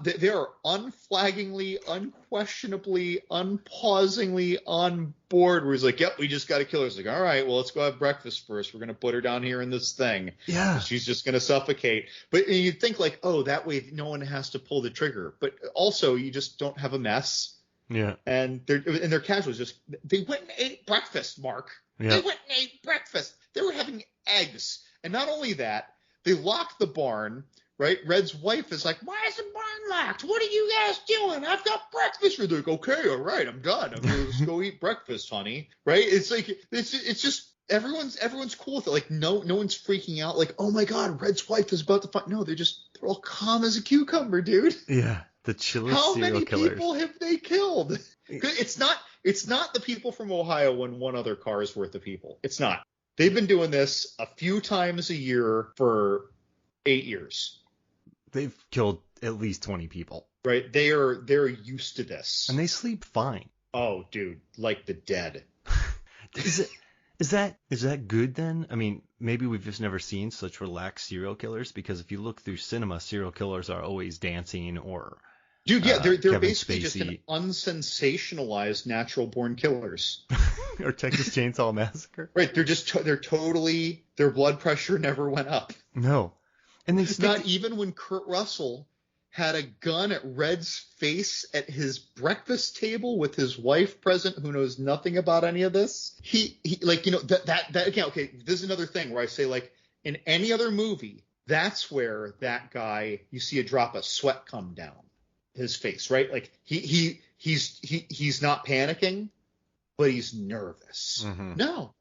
they are unflaggingly, unquestionably, unpausingly on board. Where he's like, "Yep, we just got to kill her." He's like, "All right, well, let's go have breakfast first. We're gonna put her down here in this thing. Yeah. She's just gonna suffocate." But you'd think like, "Oh, that way no one has to pull the trigger." But also, you just don't have a mess. Yeah. And they're casuals. Just they went and ate breakfast, Mark. Yeah. They went and ate breakfast. They were having eggs, and not only that, they locked the barn. Right? Red's wife is like, "Why is the barn locked? What are you guys doing? I've got breakfast." They're like, "Okay, all right, I'm done. Let's go eat breakfast, honey." Right? It's like it's just everyone's cool with it. Like no one's freaking out. Like, "Oh my God, Red's wife is about to fight." No, they're all calm as a cucumber, dude. Yeah. The chillest How serial many killers. people have they killed? It's not the people from Ohio when one other car is worth of people. It's not. They've been doing this a few times a year for 8 years. They've killed at least 20 people. Right? They're used to this. And they sleep fine. Oh, dude, like the dead. Is that good then? I mean, maybe we've just never seen such relaxed serial killers, because if you look through cinema, serial killers are always dancing or Dude, yeah, they're Kevin basically Spacey. just an unsensationalized natural born killers. or Texas Chainsaw Massacre. Right? They're totally, their blood pressure never went up. No. And they Not even when Kurt Russell had a gun at Red's face at his breakfast table with his wife present, who knows nothing about any of this. He like, you know, that again, okay, this is another thing where I say, like, in any other movie, that's where that guy, you see a drop of sweat come down his face, right? Like he's not panicking, but he's nervous. Mm-hmm. No.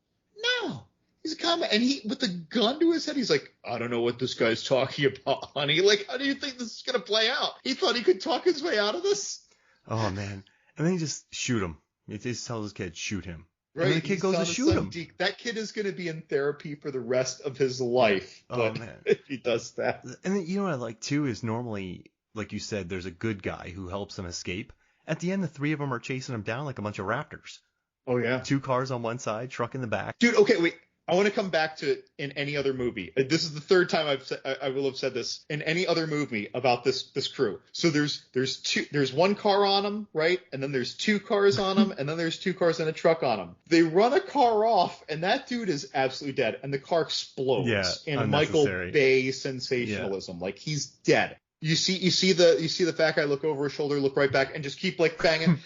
He's a comic, and he, with the gun to his head, he's like, "I don't know what this guy's talking about, honey. Like, how do you think this is gonna play out?" He thought he could talk his way out of this. Oh man. And then he just shoot him. He just tells his kid, shoot him. Right? And then the kid goes to shoot him. That kid is gonna be in therapy for the rest of his life. Oh man. If he does that. And then, you know what I like too is normally, like you said, there's a good guy who helps him escape. At the end, the three of them are chasing him down like a bunch of raptors. Oh yeah. 2 cars on one side, truck in the back. Dude, okay, wait. I want to come back to it in any other movie. This is the third time I will have said this in any other movie about this crew. So there's one car on them, right? And then there's 2 cars on them, and then there's 2 cars and a truck on them. They run a car off, and that dude is absolutely dead, and the car explodes in Michael Bay sensationalism. Yeah. Like, he's dead. You see the fat guy look over his shoulder, look right back, and just keep like banging.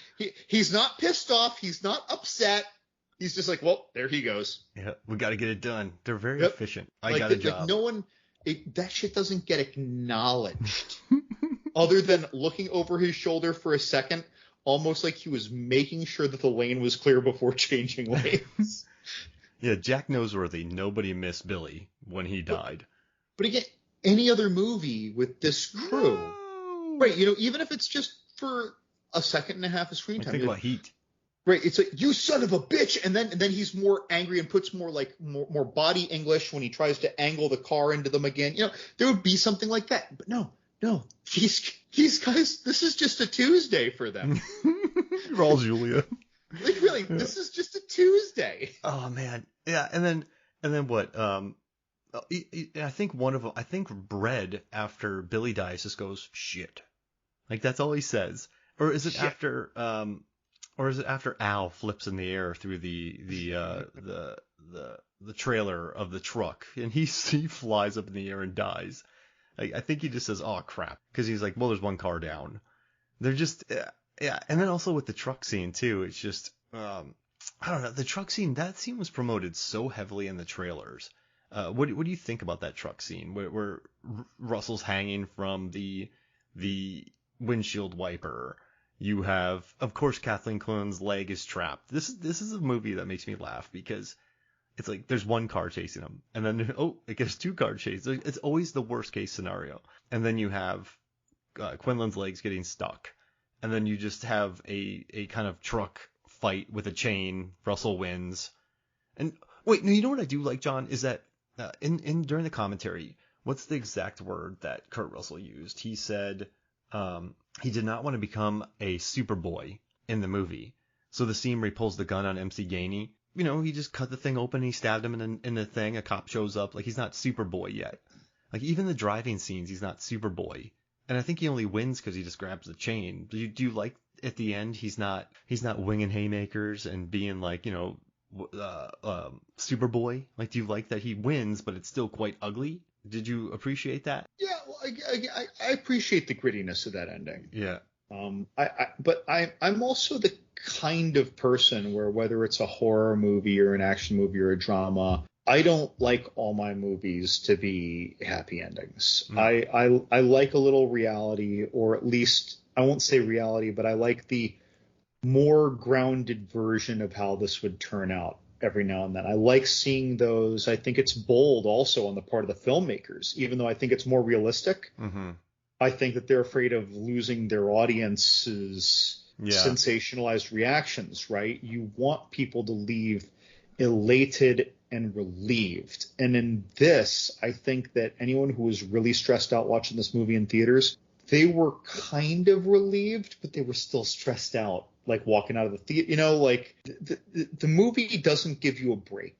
He's not pissed off. He's not upset. He's just like, well, there he goes. Yeah, we got to get it done. They're very efficient. I got a job. Like no one, that shit doesn't get acknowledged. Other than looking over his shoulder for a second, almost like he was making sure that the lane was clear before changing lanes. Yeah, Jack Noseworthy, nobody missed Billy when he died. But again, any other movie with this crew, right? You know, even if it's just for a second and a half of screen time. Think about Heat. Right, it's like, "You son of a bitch," and then he's more angry and puts more body English when he tries to angle the car into them again. You know, there would be something like that, but no, these guys, this is just a Tuesday for them. Raul Julia. Like, really, this is just a Tuesday. Oh man, yeah, and then what? I think one of them. I think Red, after Billy dies, just goes shit. Like, that's all he says, or is it shit. after Or is it after Al flips in the air through the trailer of the truck, and he flies up in the air and dies? I think he just says, "Oh crap," because he's like, "Well, there's one car down." They're just yeah. And then also with the truck scene too, it's just I don't know. The truck scene, that scene was promoted so heavily in the trailers. What do you think about that truck scene where Russell's hanging from the windshield wiper? You have, of course, Kathleen Quinlan's leg is trapped. This is a movie that makes me laugh, because it's like there's one car chasing him, and then it gets 2 car chases. It's always the worst case scenario. And then you have Quinlan's legs getting stuck, and then you just have a kind of truck fight with a chain. Russell wins. And wait, no, you know what I do like, John, is that during the commentary, what's the exact word that Kurt Russell used? He said he did not want to become a Superboy in the movie. So the scene where he pulls the gun on MC Gainey, you know, he just cut the thing open, he stabbed him in the thing, a cop shows up. Like, he's not Superboy yet. Like, even the driving scenes, he's not Superboy. And I think he only wins because he just grabs the chain. Do you like at the end he's not winging haymakers and being like, Superboy? Like, do you like that he wins, but it's still quite ugly? Did you appreciate that? Yeah, well, I appreciate the grittiness of that ending. Yeah. I'm also the kind of person where whether it's a horror movie or an action movie or a drama, I don't like all my movies to be happy endings. I like a little reality, or at least I won't say reality, but I like the more grounded version of how this would turn out every now and then. I like seeing those. I think it's bold also on the part of the filmmakers, even though I think it's more realistic. Mm-hmm. I think that they're afraid of losing their audience's sensationalized reactions, right? You want people to leave elated and relieved. And in this, I think that anyone who was really stressed out watching this movie in theaters, they were kind of relieved, but they were still stressed out, like walking out of the theater. The movie doesn't give you a break.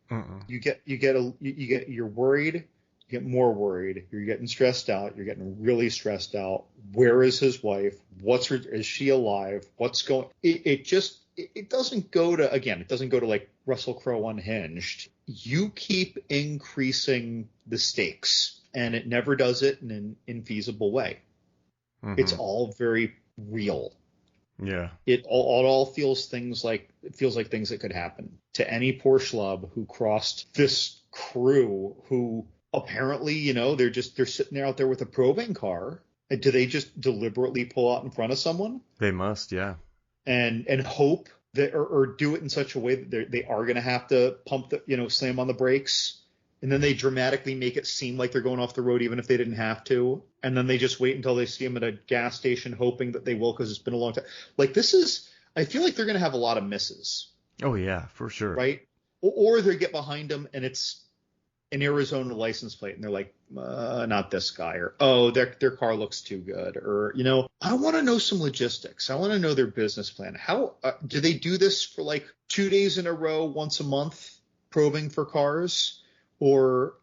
You're worried. You get more worried. You're getting stressed out. You're getting really stressed out. Where is his wife? Is she alive? What's going? It doesn't go to like Russell Crowe Unhinged. You keep increasing the stakes, and it never does it in an infeasible way. Mm-hmm. It's all very real. Yeah. It all feels like things that could happen to any poor schlub who crossed this crew who apparently, they're sitting there out there with a probing car. And do they just deliberately pull out in front of someone? They must, yeah. And hope that, or do it in such a way that they are going to have to slam on the brakes. And then they dramatically make it seem like they're going off the road even if they didn't have to. And then they just wait until they see them at a gas station hoping that they will because it's been a long time. Like I feel like they're going to have a lot of misses. Oh, yeah, for sure. Right? Or they get behind them and it's an Arizona license plate and they're like, not this guy, or, oh, their car looks too good. Or, I want to know some logistics. I want to know their business plan. How do they do this for like 2 days in a row, once a month, probing for cars? Or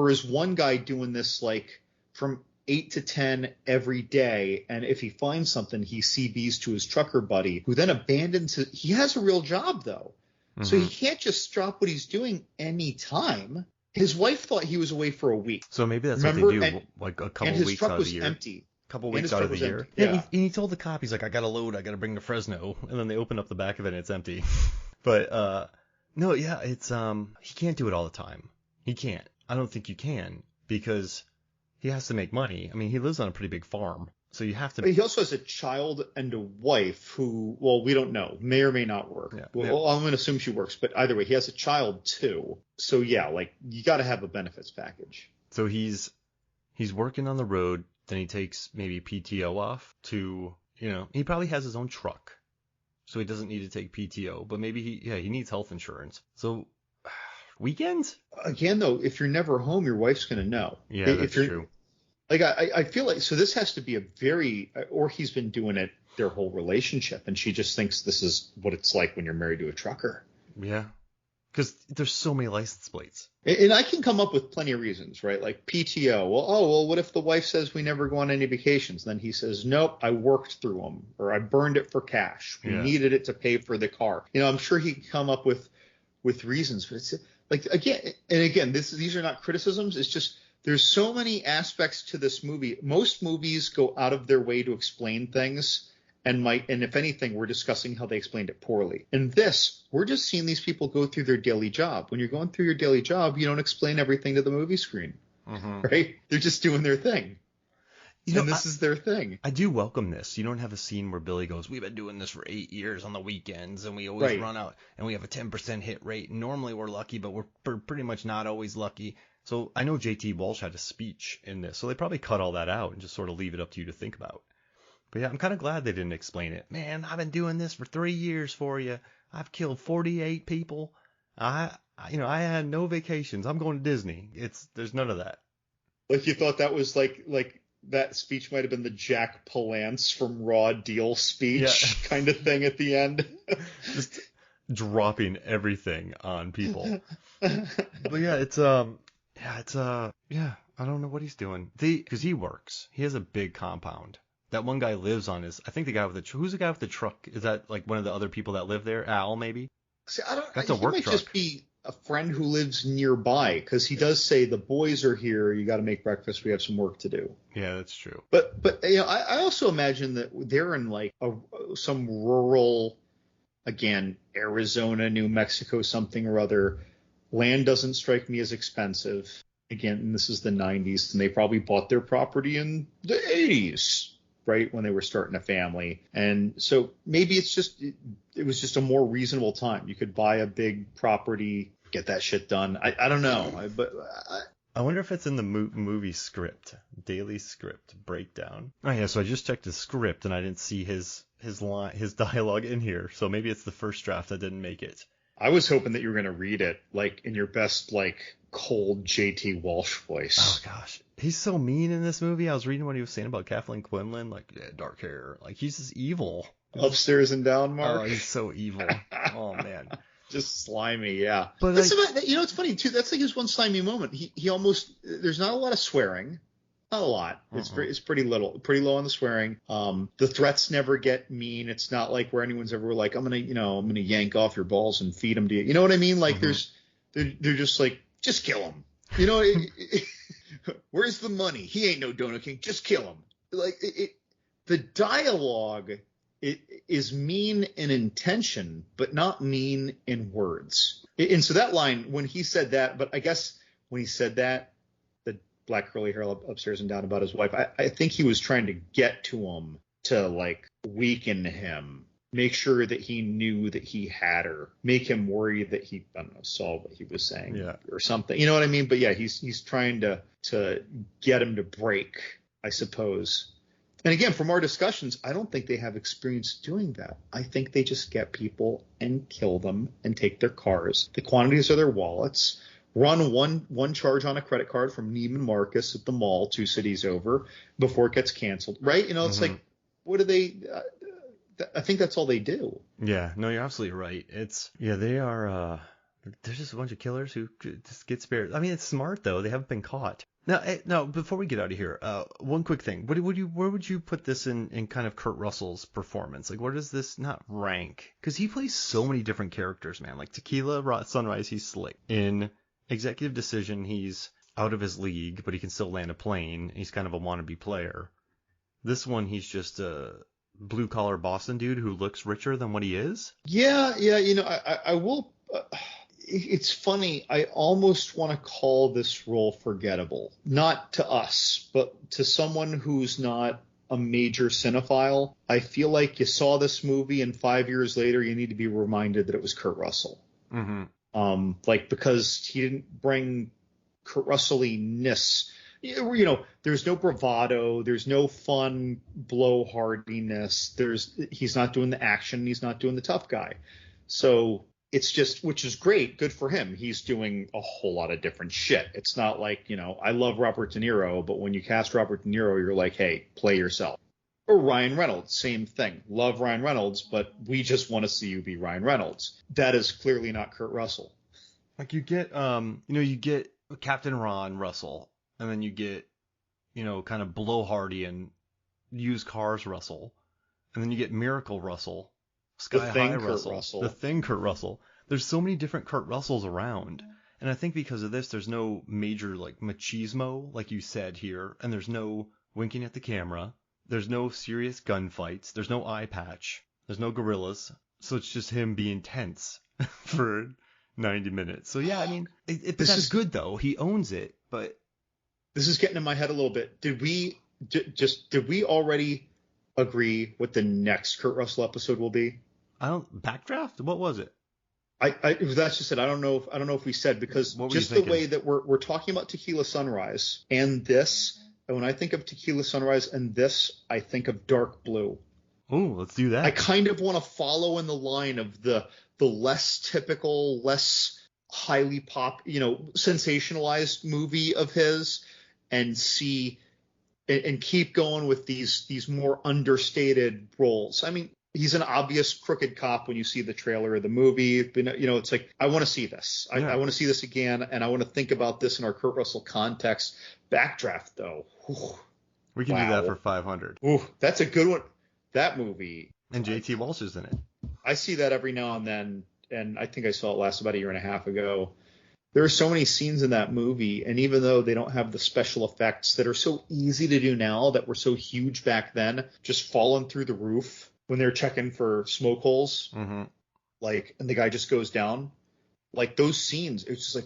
is one guy doing this like from 8 to 10 every day, and if he finds something, he CBs to his trucker buddy, who then abandons it. He has a real job though, so he can't just drop what he's doing anytime. His wife thought he was away for a week. So maybe that's what they do, like a couple weeks out of the year. And his truck was empty. Couple weeks out of the year. Yeah. And he told the cop, he's like, I got a load, I got to bring to Fresno, and then they open up the back of it and it's empty. But no, yeah, it's he can't do it all the time. He can't. I don't think you can, because he has to make money. I mean, he lives on a pretty big farm, so you have to. But he also has a child and a wife who, well, we don't know, may or may not work. Yeah. Well, I'm going to assume she works, but either way, he has a child too. So yeah, like you got to have a benefits package. So he's working on the road, then he takes maybe PTO off to, he probably has his own truck, so he doesn't need to take PTO, but maybe he needs health insurance. So weekends? Again, though, if you're never home, your wife's going to know. Yeah, that's true. Like, I feel like, so this has to be or he's been doing it their whole relationship, and she just thinks this is what it's like when you're married to a trucker. Yeah. Because there's so many license plates. And I can come up with plenty of reasons, right? Like PTO. Well, what if the wife says we never go on any vacations? Then he says, nope, I worked through them, or I burned it for cash. We needed it to pay for the car. I'm sure he could come up with reasons, but it's like, again, these are not criticisms. It's just there's so many aspects to this movie. Most movies go out of their way to explain things, and if anything, we're discussing how they explained it poorly. In this, we're just seeing these people go through their daily job. When you're going through your daily job, you don't explain everything to the movie screen, right? They're just doing their thing. This is their thing. I do welcome this. You don't have a scene where Billy goes, we've been doing this for 8 years on the weekends, and we always run out, and we have a 10% hit rate. Normally we're lucky, but we're pretty much not always lucky. So I know JT Walsh had a speech in this, so they probably cut all that out and just sort of leave it up to you to think about. But yeah, I'm kind of glad they didn't explain it. Man, I've been doing this for 3 years for you. I've killed 48 people. I had no vacations. I'm going to Disney. There's none of that. Like you thought that was like that speech might have been the Jack Palance from Raw Deal speech kind of thing at the end. Just dropping everything on people. But yeah, I don't know what he's doing. Because he works. He has a big compound. That one guy lives on his. I think the guy with who's the guy with the truck? Is that like one of the other people that live there? Al, maybe. See, I don't. That's a He work might truck. just be a friend who lives nearby because he does say the boys are here. You got to make breakfast. We have some work to do. Yeah, that's true. But you know, I also imagine that they're in like some rural, again, Arizona, New Mexico, something or other. Land doesn't strike me as expensive. Again, and this is the 90s, and they probably bought their property in the 80s, right, when they were starting a family. And so maybe it was just a more reasonable time. You could buy a big property, get that shit done. I don't know, I wonder if it's in the movie script, daily script breakdown. Oh yeah, so I just checked the script and I didn't see his dialogue in here. So maybe it's the first draft that didn't make it. I was hoping that you were going to read it like in your best like cold J.T. Walsh voice. Oh gosh, he's so mean in this movie. I was reading what he was saying about Kathleen Quinlan, like yeah, dark hair, like he's just evil. Upstairs and down, Mark. Oh, he's so evil. Oh man, just slimy, yeah. But that's about, you know, it's funny too. That's like his one slimy moment. He almost there's not a lot of swearing. Not a lot. It's pretty little, pretty low on the swearing. The threats never get mean. It's not like where anyone's ever like, I'm gonna yank off your balls and feed them to you. You know what I mean? Like they're just like, just kill him. You know, where's the money? He ain't no Donut King. Just kill him. Like the dialogue is mean in intention, but not mean in words. And so that line when he said that, but I guess when he said that. Black curly hair upstairs and down about his wife. I think he was trying to get to him to like weaken him, make sure that he knew that he had her, make him worry that he, I don't know, saw what he was saying or something. You know what I mean? But yeah, he's trying to get him to break, I suppose. And again, from our discussions, I don't think they have experience doing that. I think they just get people and kill them and take their cars. The quantities are their wallets. Run one charge on a credit card from Neiman Marcus at the mall 2 cities over before it gets canceled, right? You know, it's like, what do they? I think that's all they do. Yeah, no, you're absolutely right. They are. There's just a bunch of killers who just get spared. I mean, it's smart though; they haven't been caught. Now, before we get out of here, one quick thing: where would you put this in kind of Kurt Russell's performance? Like, where does this not rank? Because he plays so many different characters, man. Like Tequila Sunrise, he's slick. In Executive Decision, he's out of his league, but he can still land a plane. He's kind of a wannabe player. This one, he's just a blue-collar Boston dude who looks richer than what he is. Yeah. You know, I will. It's funny. I almost want to call this role forgettable. Not to us, but to someone who's not a major cinephile. I feel like you saw this movie, and 5 years later, you need to be reminded that it was Kurt Russell. Mm-hmm. Because he didn't bring Kurt Russell-ness. You know, there's no bravado, there's no fun blowhardiness. He's not doing the action, he's not doing the tough guy. So it's just, which is great, good for him. He's doing a whole lot of different shit. It's not like, you know, I love Robert De Niro, but when you cast Robert De Niro, you're like, hey, play yourself. Or Ryan Reynolds, same thing. Love Ryan Reynolds, but we just want to see you be Ryan Reynolds. That is clearly not Kurt Russell. Like you get Captain Ron Russell, and then you get, kind of blowhardy and used cars Russell, and then you get Miracle Russell, Sky High Russell, the Thing Kurt Russell. There's so many different Kurt Russells around. And I think because of this, there's no major like machismo, like you said here, and there's no winking at the camera. There's no serious gunfights. There's no eye patch. There's no gorillas. So it's just him being tense for 90 minutes. So yeah, I mean, that's good though. He owns it, but this is getting in my head a little bit. Did we already agree what the next Kurt Russell episode will be? Backdraft? What was it? That's just it. I don't know if we said, because just the way that we're talking about Tequila Sunrise and this. And when I think of Tequila Sunrise and this, I think of Dark Blue. Oh, let's do that. I kind of want to follow in the line of the less typical, less highly sensationalized movie of his, and see and keep going with these more understated roles. I mean, he's an obvious crooked cop when you see the trailer of the movie. But, it's like, I want to see this. I want to see this again, and I want to think about this in our Kurt Russell context. Backdraft, though. Whew. We can do that for 500. Ooh, that's a good one. That movie. And JT Walsh is in it. I see that every now and then, and I think I saw it last about a year and a half ago. There are so many scenes in that movie, and even though they don't have the special effects that are so easy to do now, that were so huge back then, just falling through the roof when they're checking for smoke holes, Mm-hmm. like, and the guy just goes down, like those scenes, it's just like,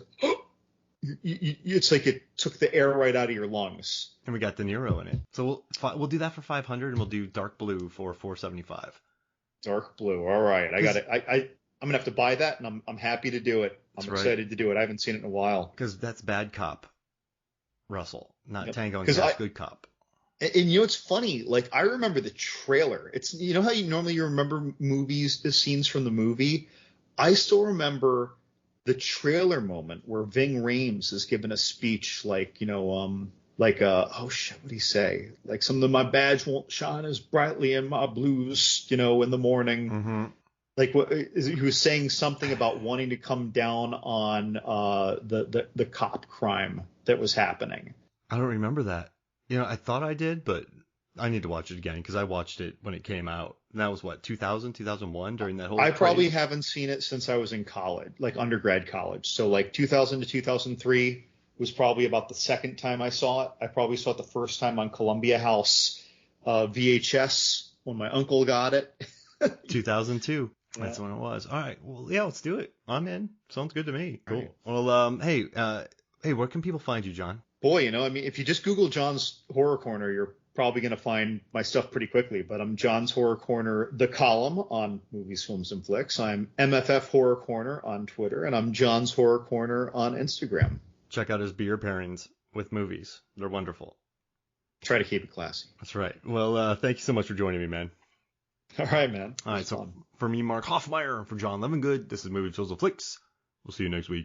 it's like it took the air right out of your lungs. And we got De Niro in it. So we'll do that for 500, and we'll do Dark Blue for 475. Dark Blue. All right. I got it. I'm gonna have to buy that, and I'm happy to do it. I'm excited to do it. I haven't seen it in a while. Because that's Bad Cop, Russell, not Tango and 'Cause Cash, Good Cop. And it's funny. Like, I remember the trailer. It's, how you normally remember movies, the scenes from the movie. I still remember the trailer moment where Ving Rhames is giving a speech, like, oh shit, what'd he say? Like, some of my badge won't shine as brightly in my blues, in the morning. Mm-hmm. Like, he was saying something about wanting to come down on the cop crime that was happening. I don't remember that. I thought I did, but I need to watch it again because I watched it when it came out. And that was what, 2000, 2001, during that whole I craze? probably haven't seen it since I was in college, like undergrad college. So like 2000 to 2003 was probably about the second time I saw it. I probably saw it the first time on Columbia House VHS when my uncle got it. 2002. Yeah. That's when it was. All right. Well, yeah, let's do it. I'm in. Sounds good to me. Cool. Right. Well, hey, where can people find you, John? Boy, if you just Google John's Horror Corner, you're probably going to find my stuff pretty quickly. But I'm John's Horror Corner, the column on Movies, Films, and Flicks. I'm MFF Horror Corner on Twitter, and I'm John's Horror Corner on Instagram. Check out his beer pairings with movies. They're wonderful. Try to keep it classy. That's right. Well, thank you so much for joining me, man. All right, man. All right. So for me, Mark Hoffmeyer, and for John Levengood, this is Movies, Films, and Flicks. We'll see you next week.